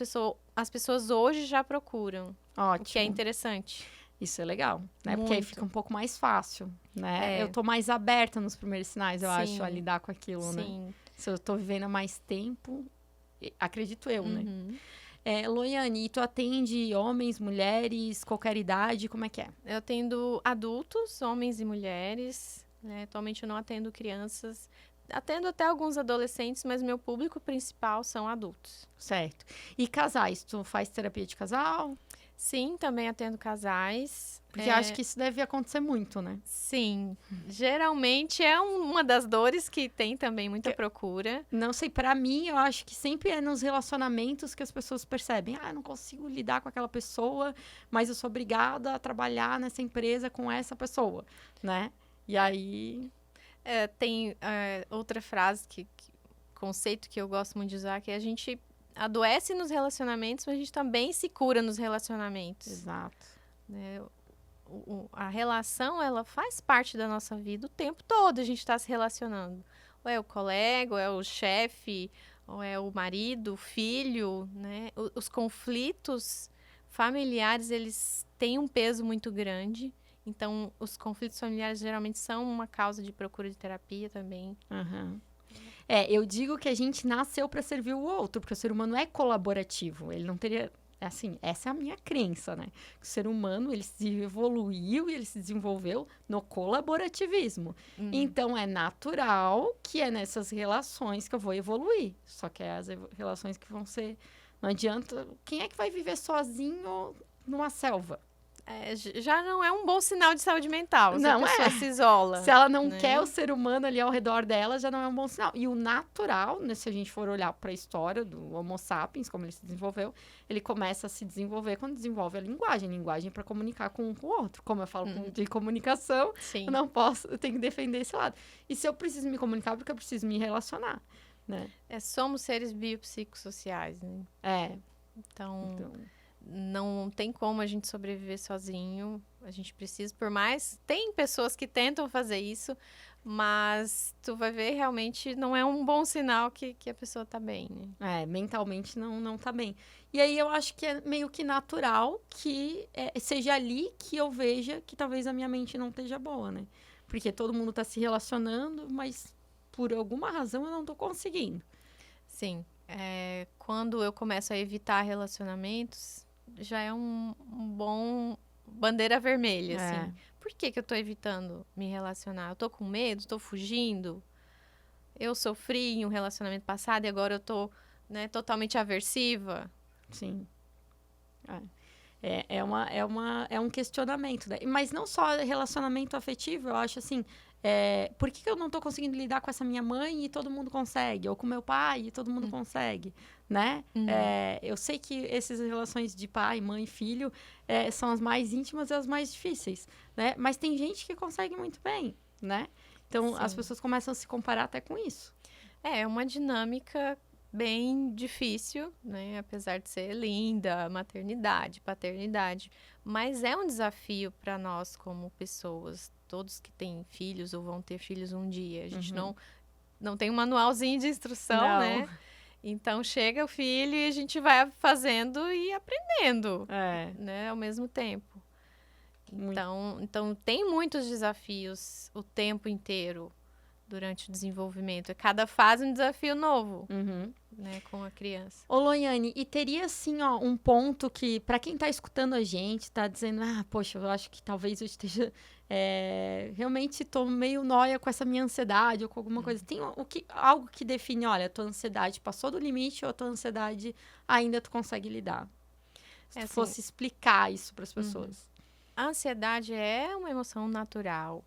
pessoas hoje já procuram. Ótimo. O que é interessante. Isso é legal, né? Porque aí fica um pouco mais fácil, né? Eu tô mais aberta nos primeiros sinais, eu acho, a lidar com aquilo, né? Se eu tô vivendo há mais tempo, acredito eu, né? Loiane, e tu atende homens, mulheres, qualquer idade, como é que é? Eu atendo adultos, homens e mulheres, né? Atualmente eu não atendo crianças, atendo até alguns adolescentes, mas meu público principal são adultos. Certo. E casais, tu faz terapia de casal? Sim, também atendo casais. Porque eu acho que isso deve acontecer muito, né? Sim. Geralmente é uma das dores que tem também muita procura. Não sei, pra mim, eu acho que sempre é nos relacionamentos que as pessoas percebem. Eu não consigo lidar com aquela pessoa, mas eu sou obrigada a trabalhar nessa empresa com essa pessoa, né? E aí... Tem outra frase, conceito que eu gosto muito de usar, que a gente adoece nos relacionamentos, mas a gente também se cura nos relacionamentos. Exato. Né? A relação, ela faz parte da nossa vida o tempo todo, a gente está se relacionando. Ou é o colega, ou é o chefe, ou é o marido, o filho, né? Os conflitos familiares, eles têm um peso muito grande. Então, os conflitos familiares geralmente são uma causa de procura de terapia também. Eu digo que a gente nasceu para servir o outro, porque o ser humano é colaborativo. Ele não teria... Assim, essa é a minha crença, né? O ser humano, ele se evoluiu e ele se desenvolveu no colaborativismo. Então, é natural que é nessas relações que eu vou evoluir. Só que é as relações que vão ser... Não adianta... Quem é que vai viver sozinho numa selva? já não é um bom sinal de saúde mental. Se a pessoa se isola. Se ela não quer o ser humano ali ao redor dela, já não é um bom sinal. E o natural, né, se a gente for olhar para a história do Homo sapiens, como ele se desenvolveu, ele começa a se desenvolver quando desenvolve a linguagem para comunicar com um com o outro. Como eu falo de comunicação, Sim. eu tenho que defender esse lado. E se eu preciso me comunicar, porque eu preciso me relacionar, né? Somos seres biopsicossociais, né? Então, não tem como a gente sobreviver sozinho. A gente precisa, por mais... Tem pessoas que tentam fazer isso, mas tu vai ver, realmente, não é um bom sinal que a pessoa tá bem, né? Mentalmente não tá bem. E aí eu acho que é meio que natural que seja ali que eu veja que talvez a minha mente não esteja boa, né? Porque todo mundo tá se relacionando, mas por alguma razão eu não tô conseguindo. Sim. Quando eu começo a evitar relacionamentos, já é um bom bandeira vermelha, assim. Por que eu tô evitando me relacionar? Eu tô com medo? Tô fugindo? Eu sofri em um relacionamento passado e agora eu tô, né, totalmente aversiva? Sim. É um questionamento, né? Mas não só relacionamento afetivo, eu acho assim... por que eu não tô conseguindo lidar com essa minha mãe e todo mundo consegue? Ou com meu pai e todo mundo consegue, né? Eu sei que essas relações de pai, mãe, filho são as mais íntimas e as mais difíceis, né? Mas tem gente que consegue muito bem, né? Então, as pessoas começam a se comparar até com isso. É uma dinâmica bem difícil, né? Apesar de ser linda, maternidade, paternidade. Mas é um desafio para nós como pessoas, todos que têm filhos ou vão ter filhos um dia. A gente não tem um manualzinho de instrução, né? Então, chega o filho e a gente vai fazendo e aprendendo, né? Ao mesmo tempo. Então, tem muitos desafios o tempo inteiro durante o desenvolvimento. Cada fase um desafio novo, né, com a criança. Ô, Loiane, e teria, assim, um ponto que, para quem tá escutando a gente, tá dizendo, poxa, eu acho que talvez eu esteja, realmente tô meio nóia com essa minha ansiedade ou com alguma coisa. Tem algo que define, olha, a tua ansiedade passou do limite ou a tua ansiedade ainda tu consegue lidar? Se tu fosse explicar isso para as pessoas. A ansiedade é uma emoção natural.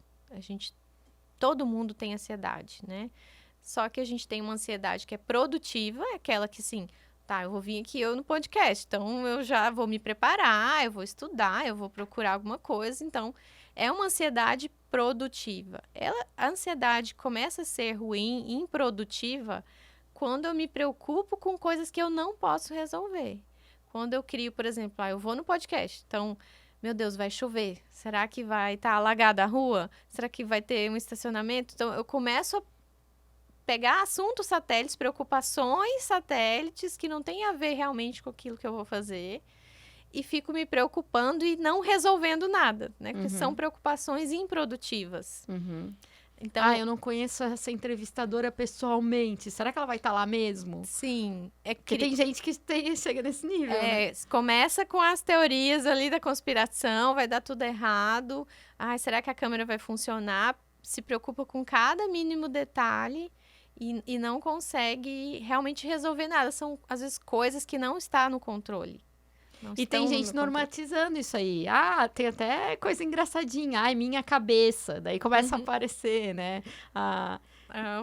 Todo mundo tem ansiedade, né? Só que a gente tem uma ansiedade que é produtiva, é aquela que, assim, eu vou vir aqui no podcast, então eu já vou me preparar, eu vou estudar, eu vou procurar alguma coisa. Então, é uma ansiedade produtiva. A ansiedade começa a ser ruim, improdutiva, quando eu me preocupo com coisas que eu não posso resolver. Quando eu crio, por exemplo, eu vou no podcast, então... Meu Deus, vai chover. Será que vai estar alagada a rua? Será que vai ter um estacionamento? Então, eu começo a pegar assuntos satélites, preocupações satélites que não tem a ver realmente com aquilo que eu vou fazer e fico me preocupando e não resolvendo nada, né? Porque são preocupações improdutivas. Então, eu não conheço essa entrevistadora pessoalmente. Será que ela vai estar lá mesmo? Sim. Porque tem gente que chega nesse nível, né? Começa com as teorias ali da conspiração, vai dar tudo errado. Será que a câmera vai funcionar? Se preocupa com cada mínimo detalhe e não consegue realmente resolver nada. São, às vezes, coisas que não estão no controle. E tem gente normatizando isso aí. Tem até coisa engraçadinha. Minha cabeça. Daí começa a aparecer, né?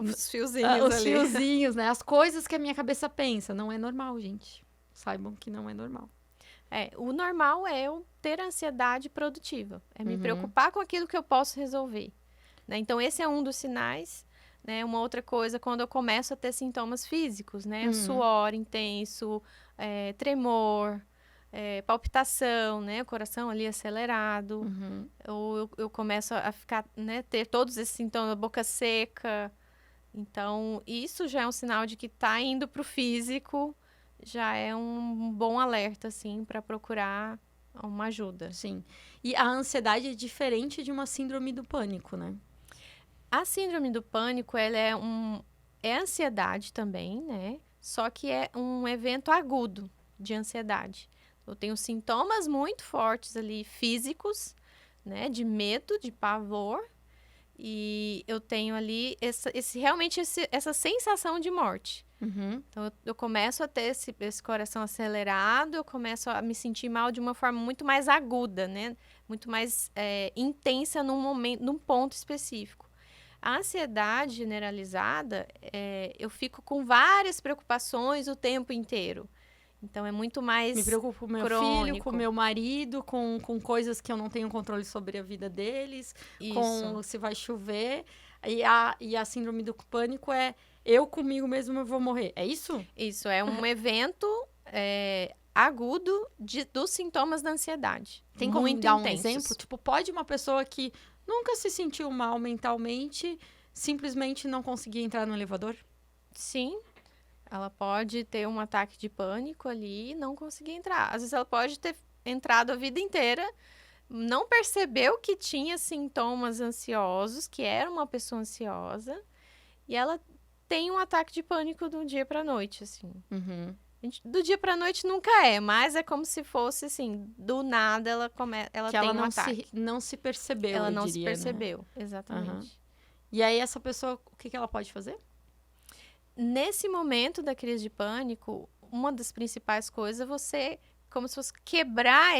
Os fiozinhos os fiozinhos, né? As coisas que a minha cabeça pensa. Não é normal, gente. Saibam que não é normal. O normal é eu ter ansiedade produtiva. É me preocupar com aquilo que eu posso resolver. Né? Então, esse é um dos sinais. Né? Uma outra coisa, quando eu começo a ter sintomas físicos, né? Suor intenso, tremor... palpitação, né? O coração ali acelerado. Ou eu começo a ficar, né? Ter todos esses sintomas, a boca seca. Então, isso já é um sinal de que tá indo pro físico. Já é um bom alerta, assim, para procurar uma ajuda. Sim. E a ansiedade é diferente de uma síndrome do pânico, né? A síndrome do pânico, ela é ansiedade também, né? Só que é um evento agudo de ansiedade. Eu tenho sintomas muito fortes ali, físicos, né? De medo, de pavor. E eu tenho ali essa sensação de morte. Então, eu começo a ter esse coração acelerado, eu começo a me sentir mal de uma forma muito mais aguda, né? Muito mais intensa num ponto específico. A ansiedade generalizada, eu fico com várias preocupações o tempo inteiro. Então, é muito mais Me preocupo com meu filho, com meu marido, com coisas que eu não tenho controle sobre a vida deles, com se vai chover. E a síndrome do pânico é eu comigo mesmo eu vou morrer. É isso? Isso, é um evento agudo dos sintomas da ansiedade. Tem como me dar um exemplo? Tipo, pode uma pessoa que nunca se sentiu mal mentalmente simplesmente não conseguir entrar no elevador? Sim. Ela pode ter um ataque de pânico ali e não conseguir entrar. Às vezes ela pode ter entrado a vida inteira, não percebeu que tinha sintomas ansiosos, que era uma pessoa ansiosa, e ela tem um ataque de pânico do dia pra noite, assim. Do dia pra noite nunca mas é como se fosse, assim, do nada ela tem um ataque. Não se percebeu, ela não se percebeu, né? Exatamente. E aí essa pessoa, o que ela pode fazer? Nesse momento da crise de pânico, uma das principais coisas é você, como se fosse quebrar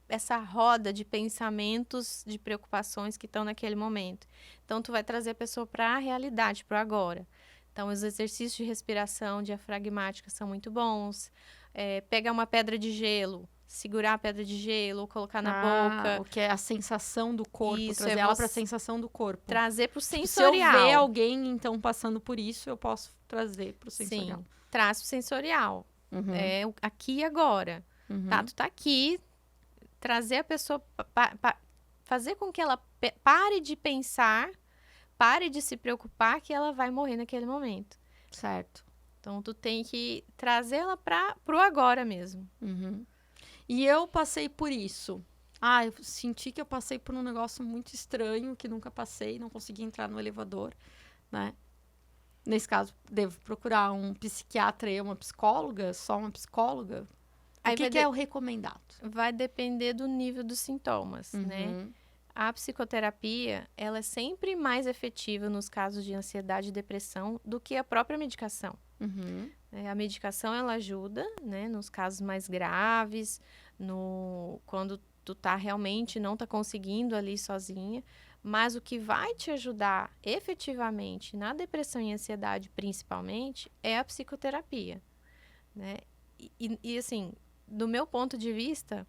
essa roda de pensamentos, de preocupações que estão naquele momento. Então, tu vai trazer a pessoa para a realidade, para o agora. Então, os exercícios de respiração diafragmática são muito bons. Pegar uma pedra de gelo, segurar a pedra de gelo, colocar na boca. O que é a sensação do corpo, trazer ela para a sensação do corpo. Trazer para o sensorial. Se eu ver alguém, então, passando por isso, eu posso trazer para o sensorial. Sim, traz para o sensorial. Aqui e agora. Tá, tu tá aqui, trazer a pessoa, fazer com que ela pare de pensar, pare de se preocupar que ela vai morrer naquele momento. Certo. Então, tu tem que trazê-la pro agora mesmo. E eu passei por isso. Eu senti que eu passei por um negócio muito estranho, que nunca passei, não consegui entrar no elevador, né? Nesse caso, devo procurar um psiquiatra e uma psicóloga, só uma psicóloga? O que é o recomendado? Vai depender do nível dos sintomas, né? A psicoterapia, ela é sempre mais efetiva nos casos de ansiedade e depressão do que a própria medicação. A medicação, ela ajuda, né? Nos casos mais graves, quando tu realmente não tá conseguindo ali sozinha. Mas o que vai te ajudar efetivamente na depressão e ansiedade, principalmente, é a psicoterapia, né? E assim, do meu ponto de vista,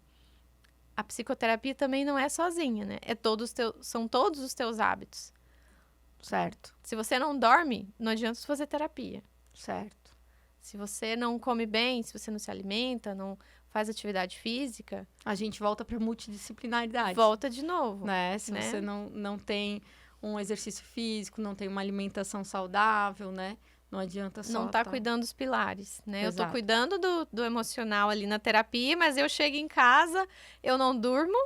a psicoterapia também não é sozinha, né? São todos os teus hábitos. Certo. Se você não dorme, não adianta você fazer terapia. Certo. Se você não come bem, se você não se alimenta, não faz atividade física... A gente volta para multidisciplinaridade. Volta de novo. Né? Se você não tem um exercício físico, não tem uma alimentação saudável, né? Não adianta só... Não tá cuidando dos pilares, né? Exato. Eu tô cuidando do emocional ali na terapia, mas eu chego em casa, eu não durmo,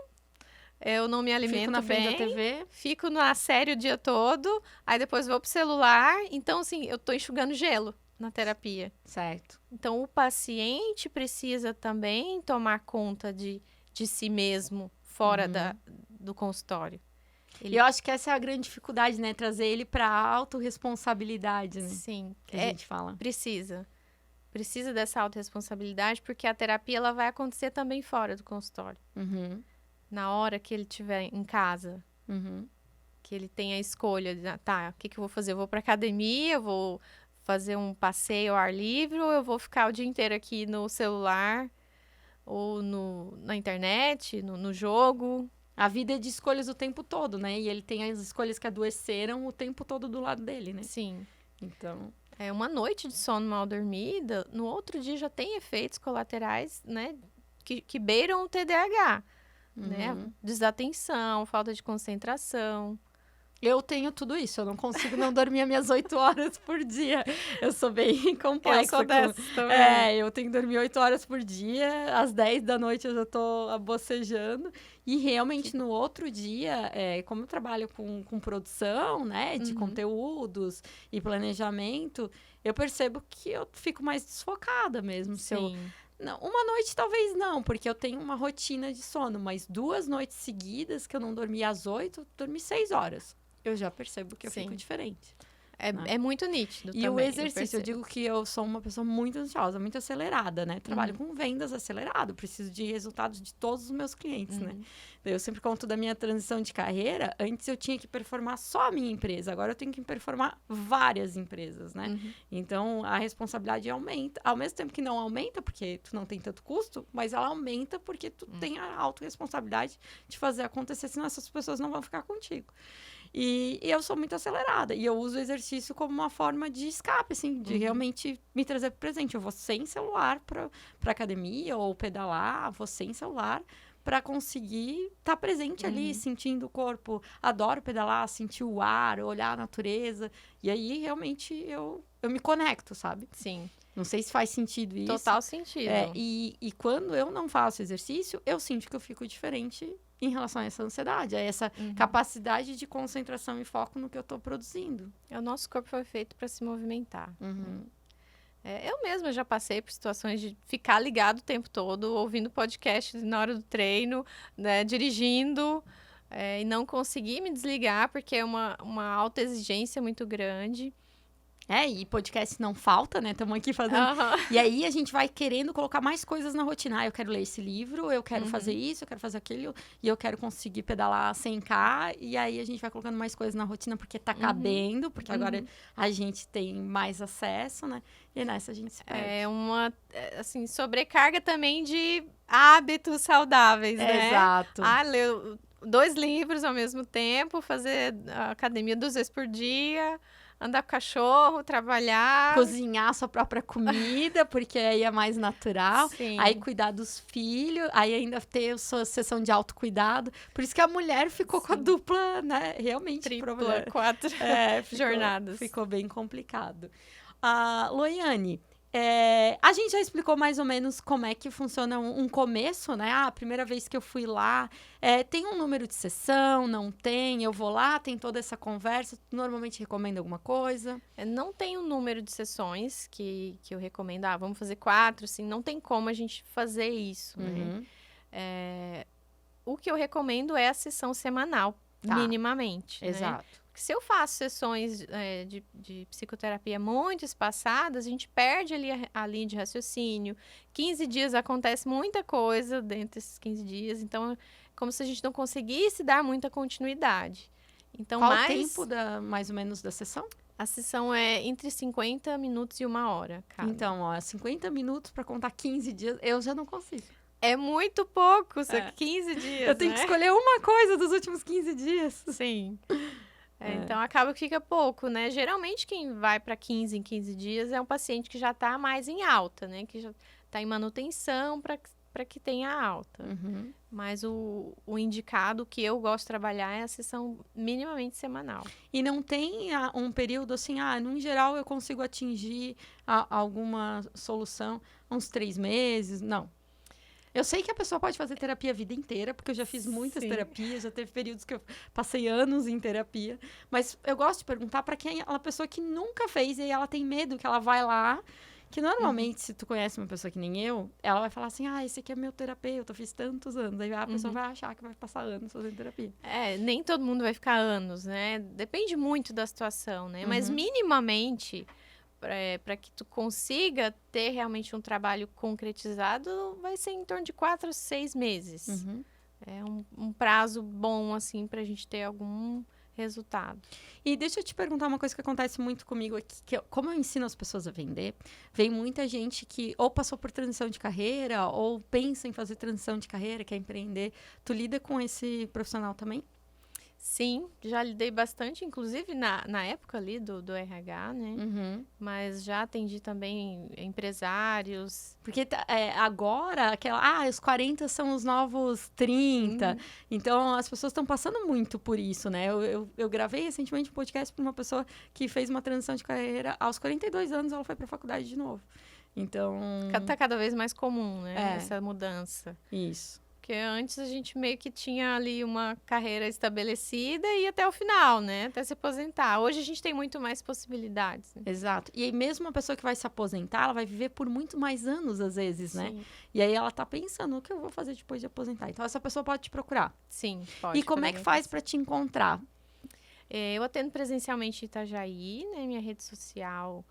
eu não me alimento fico na bem. Frente da TV. Fico na série o dia todo, aí depois vou pro celular. Então, assim, eu tô enxugando gelo na terapia. Certo. Então, o paciente precisa também tomar conta de si mesmo fora do consultório. E eu acho que essa é a grande dificuldade, né? Trazer ele para a autorresponsabilidade, né? Sim. Que a gente fala. Precisa dessa autorresponsabilidade, porque a terapia ela vai acontecer também fora do consultório. Na hora que ele estiver em casa. Que ele tem a escolha de, o que eu vou fazer? Eu vou para academia, eu vou fazer um passeio ao ar livre, ou eu vou ficar o dia inteiro aqui no celular, ou na internet, no jogo. A vida é de escolhas o tempo todo, né? E ele tem as escolhas que adoeceram o tempo todo do lado dele, né? Sim. Então... uma noite de sono mal dormida, no outro dia já tem efeitos colaterais, né? Que beiram o TDAH, né? Desatenção, falta de concentração. Eu tenho tudo isso, eu não consigo não dormir as minhas 8 horas por dia. Eu sou bem complexa. Eu sou dessa também. Eu tenho que dormir 8 horas por dia, às 10 da noite eu já tô bocejando. E realmente no outro dia, como eu trabalho com produção, né, de conteúdos e planejamento, eu percebo que eu fico mais desfocada mesmo. Não, uma noite talvez não, porque eu tenho uma rotina de sono, mas 2 noites seguidas que eu não dormi às 8, dormi 6 horas. Eu já percebo que eu fico diferente. É muito nítido e também. o exercício, eu digo que eu sou uma pessoa muito ansiosa, muito acelerada, né? Trabalho com vendas acelerado, preciso de resultados de todos os meus clientes, né? Eu sempre conto da minha transição de carreira. Antes eu tinha que performar só a minha empresa, agora eu tenho que performar várias empresas, né? Então, a responsabilidade aumenta. Ao mesmo tempo que não aumenta, porque tu não tem tanto custo, mas ela aumenta porque tu tem a autorresponsabilidade de fazer acontecer, senão essas pessoas não vão ficar contigo. E eu sou muito acelerada. E eu uso o exercício como uma forma de escape, assim, de realmente me trazer pro presente. Eu vou sem celular pra academia ou pedalar, vou sem celular para conseguir estar presente ali, sentindo o corpo. Adoro pedalar, sentir o ar, olhar a natureza. E aí, realmente, eu me conecto, sabe? Sim. Não sei se faz sentido isso. Total sentido. E quando eu não faço exercício, eu sinto que eu fico diferente em relação a essa ansiedade, a essa capacidade de concentração e foco no que eu estou produzindo. O nosso corpo foi feito para se movimentar. Eu mesma já passei por situações de ficar ligado o tempo todo, ouvindo podcast na hora do treino, né, dirigindo, e não conseguir me desligar, porque é uma alta exigência muito grande. E podcast não falta, né? Estamos aqui fazendo. E aí a gente vai querendo colocar mais coisas na rotina. Eu quero ler esse livro, eu quero fazer isso, eu quero fazer aquilo, e eu quero conseguir pedalar 100K. E aí a gente vai colocando mais coisas na rotina porque tá cabendo, porque agora a gente tem mais acesso, né? E nessa a gente se perde. É uma, assim, sobrecarga também de hábitos saudáveis, né? Exato. Ler 2 livros ao mesmo tempo, fazer academia 2 vezes por dia. Andar com o cachorro, trabalhar. Cozinhar a sua própria comida, porque aí é mais natural. Sim. Aí cuidar dos filhos, aí ainda ter a sua sessão de autocuidado. Por isso que a mulher ficou com a dupla, né? Realmente. Tripla, 4 jornadas. Ficou bem complicado. Loiane, a gente já explicou mais ou menos como é que funciona um começo, né? A primeira vez que eu fui lá, tem um número de sessão, não tem? Eu vou lá, tem toda essa conversa. Normalmente recomenda alguma coisa? Não tem um número de sessões que eu recomendo. Vamos fazer 4, assim. Não tem como a gente fazer isso, né? O que eu recomendo é a sessão semanal, minimamente. Exato. Né? Se eu faço sessões de psicoterapia muito espaçadas, a gente perde ali a linha de raciocínio. 15 dias acontece muita coisa dentro desses 15 dias. Então, é como se a gente não conseguisse dar muita continuidade. Então, qual o tempo, mais ou menos, da sessão? A sessão é entre 50 minutos e 1 hora, cara. Então, 50 minutos para contar 15 dias, eu já não consigo. É muito pouco, 15 dias, Eu tenho que escolher uma coisa dos últimos 15 dias. Sim. Então, acaba que fica pouco, né? Geralmente, quem vai para 15 em 15 dias é um paciente que já está mais em alta, né? Que já está em manutenção para que tenha alta. Mas o indicado que eu gosto de trabalhar é a sessão minimamente semanal. E não tem um período assim, no geral eu consigo atingir alguma solução uns 3 meses? Não. Eu sei que a pessoa pode fazer terapia a vida inteira, porque eu já fiz muitas terapias, já teve períodos que eu passei anos em terapia. Mas eu gosto de perguntar para aquela pessoa que nunca fez e aí ela tem medo que ela vai lá. Que normalmente, se tu conhece uma pessoa que nem eu, ela vai falar assim, esse aqui é meu terapeuta, eu fiz tantos anos. Aí a pessoa vai achar que vai passar anos fazendo terapia. Nem todo mundo vai ficar anos, né? Depende muito da situação, né? Mas minimamente, para que tu consiga ter realmente um trabalho concretizado, vai ser em torno de 4 a 6 meses. É um prazo bom, assim, pra gente ter algum resultado. E deixa eu te perguntar uma coisa que acontece muito comigo aqui, que como eu ensino as pessoas a vender, vem muita gente que ou passou por transição de carreira, ou pensa em fazer transição de carreira, quer empreender. Tu lida com esse profissional também? Sim, já lidei bastante, inclusive na época ali do RH, né? Mas já atendi também empresários. Porque agora, os 40 são os novos 30. Então, as pessoas estão passando muito por isso, né? Eu gravei recentemente um podcast para uma pessoa que fez uma transição de carreira. Aos 42 anos, ela foi para a faculdade de novo. Então... Tá cada vez mais comum, né? Essa mudança. Isso. Porque antes a gente meio que tinha ali uma carreira estabelecida e ia até o final, né? Até se aposentar. Hoje a gente tem muito mais possibilidades. Né? Exato. E aí mesmo a pessoa que vai se aposentar, ela vai viver por muito mais anos, às vezes, né? Sim. E aí ela tá pensando, o que eu vou fazer depois de aposentar? Então essa pessoa pode te procurar. Sim, pode. E como é que faz para te encontrar? Eu atendo presencialmente em Itajaí, né? Minha rede social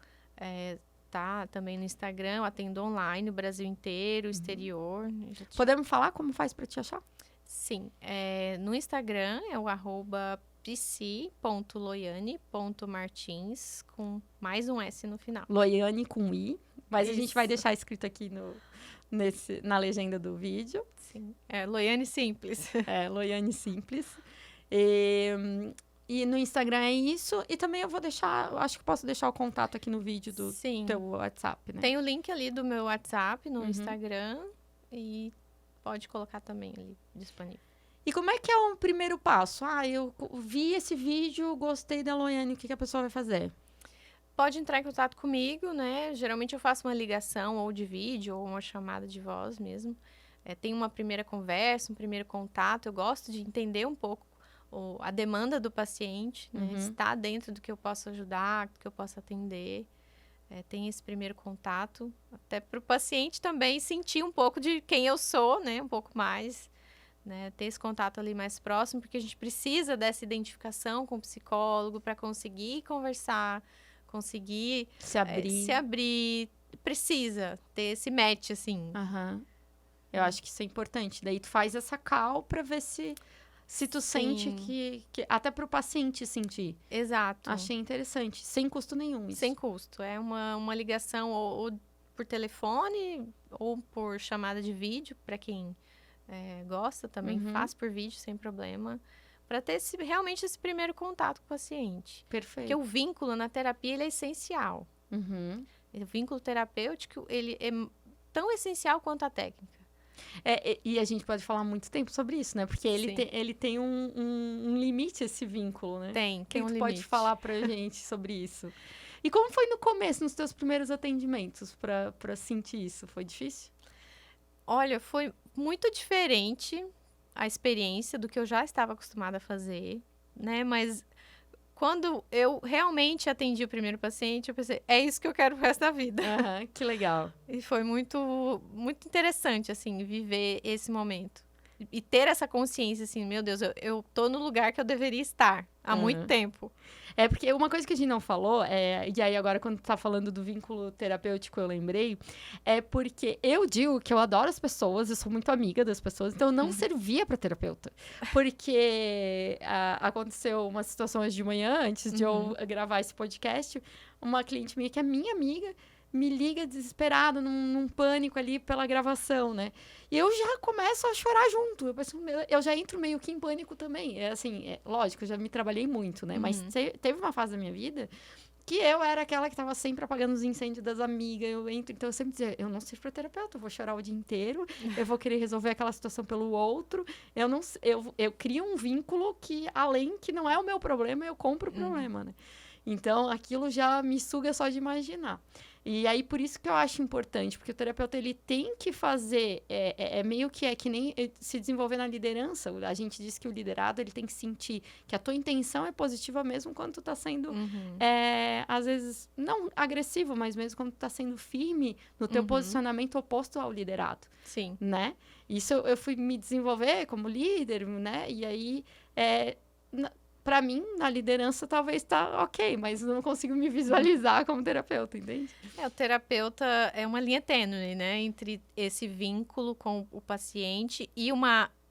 tá também no Instagram. Eu atendo online, o Brasil inteiro, o exterior. Podemos falar como faz para te achar? Sim. No Instagram é o @pc.loiane.martins, com mais um S no final. Loiane com I, mas isso. A gente vai deixar escrito aqui na legenda do vídeo. Sim, Loiane Simples. Loiane Simples. E no Instagram é isso. E também eu vou deixar, acho que posso deixar o contato aqui no vídeo do teu WhatsApp, né? Tem o link ali do meu WhatsApp no Instagram e pode colocar também ali disponível. E como é que é o primeiro passo? Eu vi esse vídeo, gostei da Loiane, o que a pessoa vai fazer? Pode entrar em contato comigo, né? Geralmente eu faço uma ligação ou de vídeo ou uma chamada de voz mesmo. Tem uma primeira conversa, um primeiro contato. Eu gosto de entender um pouco a demanda do paciente, né? Está dentro do que eu posso ajudar, do que eu posso atender. Tem esse primeiro contato, até para o paciente também sentir um pouco de quem eu sou, né? Um pouco mais, né? Ter esse contato ali mais próximo, porque a gente precisa dessa identificação com o psicólogo para conseguir conversar, conseguir se abrir. Precisa ter esse match, assim. Eu acho que isso é importante. Daí tu faz essa call para ver se tu sente que até para o paciente sentir. Exato. Achei interessante. Sem custo nenhum isso. Sem custo. É uma ligação ou por telefone ou por chamada de vídeo, para quem gosta também, faz por vídeo sem problema, para ter realmente esse primeiro contato com o paciente. Perfeito. Porque o vínculo na terapia ele é essencial. O vínculo terapêutico ele é tão essencial quanto a técnica. E a gente pode falar muito tempo sobre isso, né? Porque ele tem um limite, esse vínculo, né? Tem um limite. Pode falar pra gente sobre isso. E como foi no começo, nos teus primeiros atendimentos, pra sentir isso? Foi difícil? Olha, foi muito diferente a experiência do que eu já estava acostumada a fazer, né? Mas quando eu realmente atendi o primeiro paciente, eu pensei, é isso que eu quero pro resto da vida. Que legal. E foi muito, muito interessante, assim, viver esse momento. E ter essa consciência, assim, meu Deus, eu tô no lugar que eu deveria estar há muito tempo. Porque uma coisa que a gente não falou, e aí agora quando tu tá falando do vínculo terapêutico, eu lembrei, porque eu digo que eu adoro as pessoas, eu sou muito amiga das pessoas, então eu não servia pra terapeuta. Porque aconteceu uma situação hoje de manhã, antes de eu gravar esse podcast, uma cliente minha, que é minha amiga, me liga desesperada, num pânico ali pela gravação, né? E eu já começo a chorar junto. Eu já entro meio que em pânico também. Lógico, eu já me trabalhei muito, né? Mas teve uma fase da minha vida que eu era aquela que tava sempre apagando os incêndios das amigas. Então eu sempre dizia, eu não sirvo pra terapeuta, eu vou chorar o dia inteiro, eu vou querer resolver aquela situação pelo outro. Eu crio um vínculo que, além que não é o meu problema, eu compro o problema, né? Então, aquilo já me suga só de imaginar. E aí, por isso que eu acho importante, porque o terapeuta, ele tem que fazer, meio que nem se desenvolver na liderança. A gente diz que o liderado, ele tem que sentir que a tua intenção é positiva mesmo quando tu tá sendo, às vezes, não agressivo, mas mesmo quando tu tá sendo firme no teu posicionamento oposto ao liderado. Sim. Né? Isso eu fui me desenvolver como líder, né? E aí, pra mim, na liderança, talvez tá ok, mas eu não consigo me visualizar como terapeuta, entende? O terapeuta é uma linha tênue, né? Entre esse vínculo com o paciente e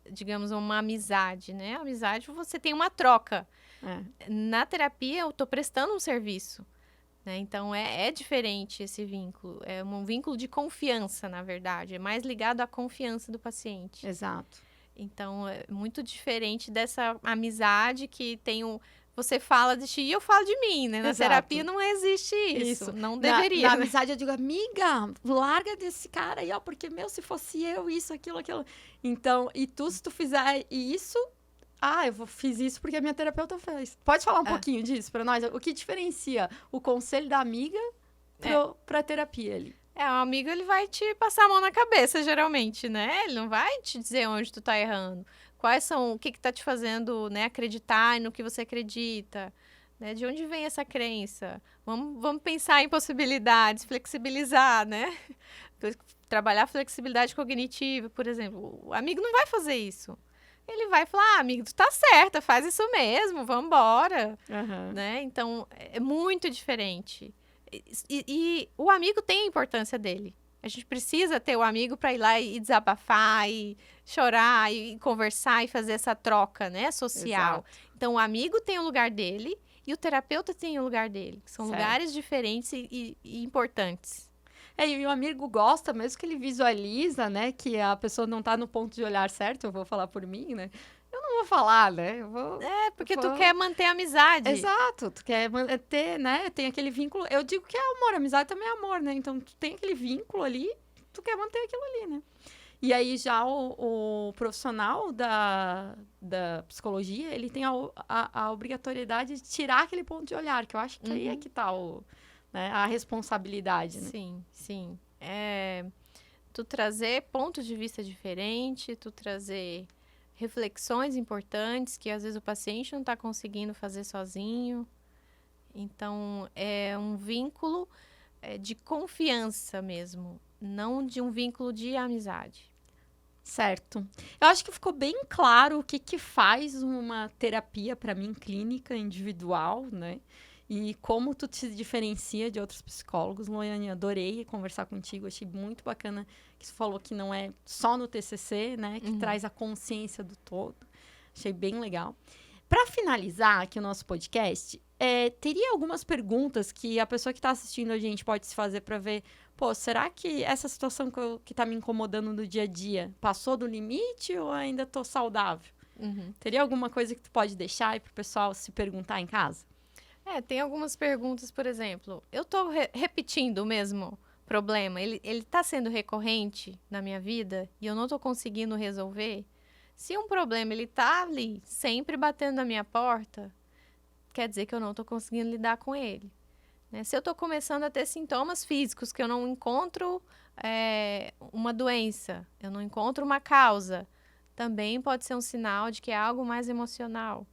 digamos, uma amizade, né? A amizade, você tem uma troca. Na terapia, eu tô prestando um serviço, né? Então, é diferente esse vínculo. É um vínculo de confiança, na verdade. É mais ligado à confiança do paciente. Exato. Então, é muito diferente dessa amizade que você fala de ti e eu falo de mim, né? Na terapia não existe isso. Não deveria. Na amizade eu digo, amiga, larga desse cara aí, ó, porque, se fosse eu, isso, aquilo. Então, se tu fizer isso, fiz isso porque a minha terapeuta fez. Pode falar um pouquinho disso pra nós? O que diferencia o conselho da amiga pra terapia ali? O amigo, ele vai te passar a mão na cabeça, geralmente, né? Ele não vai te dizer onde tu tá errando. O que tá te fazendo, né, acreditar no que você acredita, né? De onde vem essa crença? Vamos pensar em possibilidades, flexibilizar, né? Trabalhar flexibilidade cognitiva, por exemplo. O amigo não vai fazer isso. ele vai falar, amigo, tu tá certa, faz isso mesmo, vambora, né? Então, é muito diferente. E o amigo tem a importância dele. A gente precisa ter o amigo para ir lá e desabafar, e chorar, e conversar, e fazer essa troca, né, social. Exato. Então, o amigo tem o lugar dele e o terapeuta tem o lugar dele. São lugares diferentes e importantes. E o amigo gosta, mesmo que ele visualiza, né, que a pessoa não tá no ponto de olhar certo, eu vou falar por mim, né? Eu não vou falar, né? Porque tu quer manter a amizade. Exato, tu quer ter, né? Tem aquele vínculo. Eu digo que é amor, amizade também é amor, né? Então, tu tem aquele vínculo ali, tu quer manter aquilo ali, né? E aí, já o profissional da psicologia, ele tem a obrigatoriedade de tirar aquele ponto de olhar, que eu acho que aí é que tá a responsabilidade, né? Sim. Tu trazer pontos de vista diferentes, tu trazer reflexões importantes que às vezes o paciente não está conseguindo fazer sozinho. Então, é um vínculo de confiança mesmo, não de um vínculo de amizade. Certo. Eu acho que ficou bem claro o que faz uma terapia, para mim, clínica, individual, né? E como tu te diferencia de outros psicólogos. Loiane, adorei conversar contigo, achei muito bacana que você falou que não é só no TCC, né? Que traz a consciência do todo. Achei bem legal. Para finalizar aqui o nosso podcast, teria algumas perguntas que a pessoa que está assistindo a gente pode se fazer para ver, será que essa situação que está me incomodando no dia a dia passou do limite ou ainda estou saudável? Teria alguma coisa que tu pode deixar aí para o pessoal se perguntar em casa? Tem algumas perguntas, por exemplo, eu estou repetindo o mesmo problema, ele está sendo recorrente na minha vida e eu não estou conseguindo resolver? Se um problema ele está ali, sempre batendo na minha porta, quer dizer que eu não estou conseguindo lidar com ele. Né? Se eu estou começando a ter sintomas físicos, que eu não encontro uma doença, eu não encontro uma causa, também pode ser um sinal de que é algo mais emocional.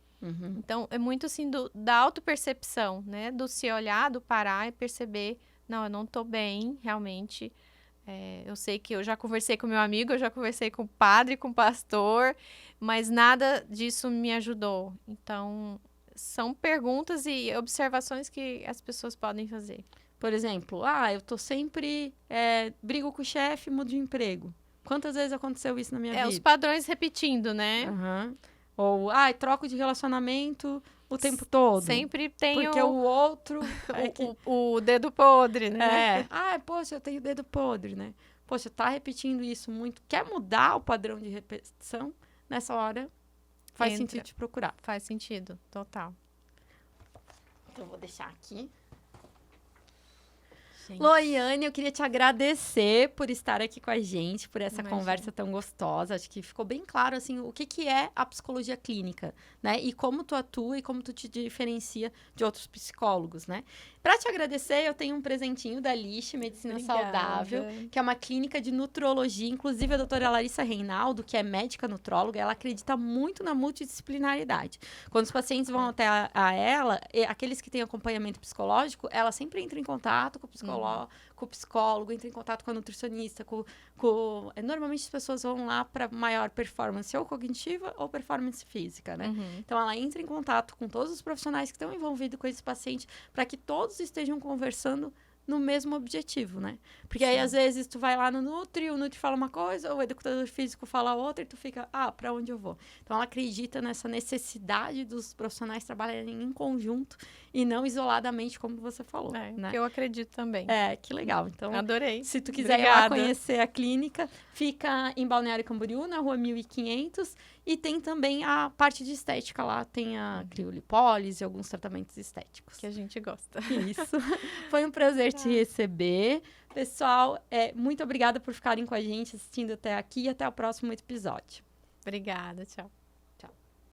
Então, é muito assim da autopercepção, né? Do se olhar, do parar e perceber, não, eu não estou bem, realmente. Eu sei que eu já conversei com meu amigo, eu já conversei com o padre, com o pastor, mas nada disso me ajudou. Então, são perguntas e observações que as pessoas podem fazer. Por exemplo, eu tô sempre brigo com o chefe, mudo de emprego. Quantas vezes aconteceu isso na minha vida? Os padrões repetindo, né? Ou, troco de relacionamento o tempo todo. Sempre tem porque o outro... o dedo podre, né? Poxa, eu tenho dedo podre, né? Poxa, tá repetindo isso muito. Quer mudar o padrão de repetição? Nessa hora, faz sentido te procurar. Faz sentido, total. Então, eu vou deixar aqui. Loiane, eu queria te agradecer por estar aqui com a gente, por essa conversa tão gostosa. Acho que ficou bem claro, assim, o que é a psicologia clínica, né? E como tu atua e como tu te diferencia de outros psicólogos, né? Para te agradecer, eu tenho um presentinho da Lixe Medicina Saudável, que é uma clínica de nutrologia. Inclusive, a doutora Larissa Reinaldo, que é médica nutróloga, ela acredita muito na multidisciplinaridade. Quando os pacientes vão até a ela, aqueles que têm acompanhamento psicológico, ela sempre entra em contato com o psicólogo, entra em contato com a nutricionista, normalmente as pessoas vão lá para maior performance ou cognitiva ou performance física, né? Então, ela entra em contato com todos os profissionais que estão envolvidos com esse paciente para que todos estejam conversando no mesmo objetivo, né? Porque aí, às vezes, tu vai lá no Nutri, o Nutri fala uma coisa, o educador físico fala outra, e tu fica, para onde eu vou? Então, ela acredita nessa necessidade dos profissionais trabalharem em conjunto e não isoladamente, como você falou, né? Que eu acredito também. Que legal. Então, adorei. Se tu quiser ir lá conhecer a clínica, fica em Balneário Camboriú, na rua 1500, e tem também a parte de estética lá, tem a criolipólise e alguns tratamentos estéticos. Que a gente gosta. Isso. Foi um prazer te receber. Pessoal, muito obrigada por ficarem com a gente, assistindo até aqui, e até o próximo episódio. Obrigada, tchau.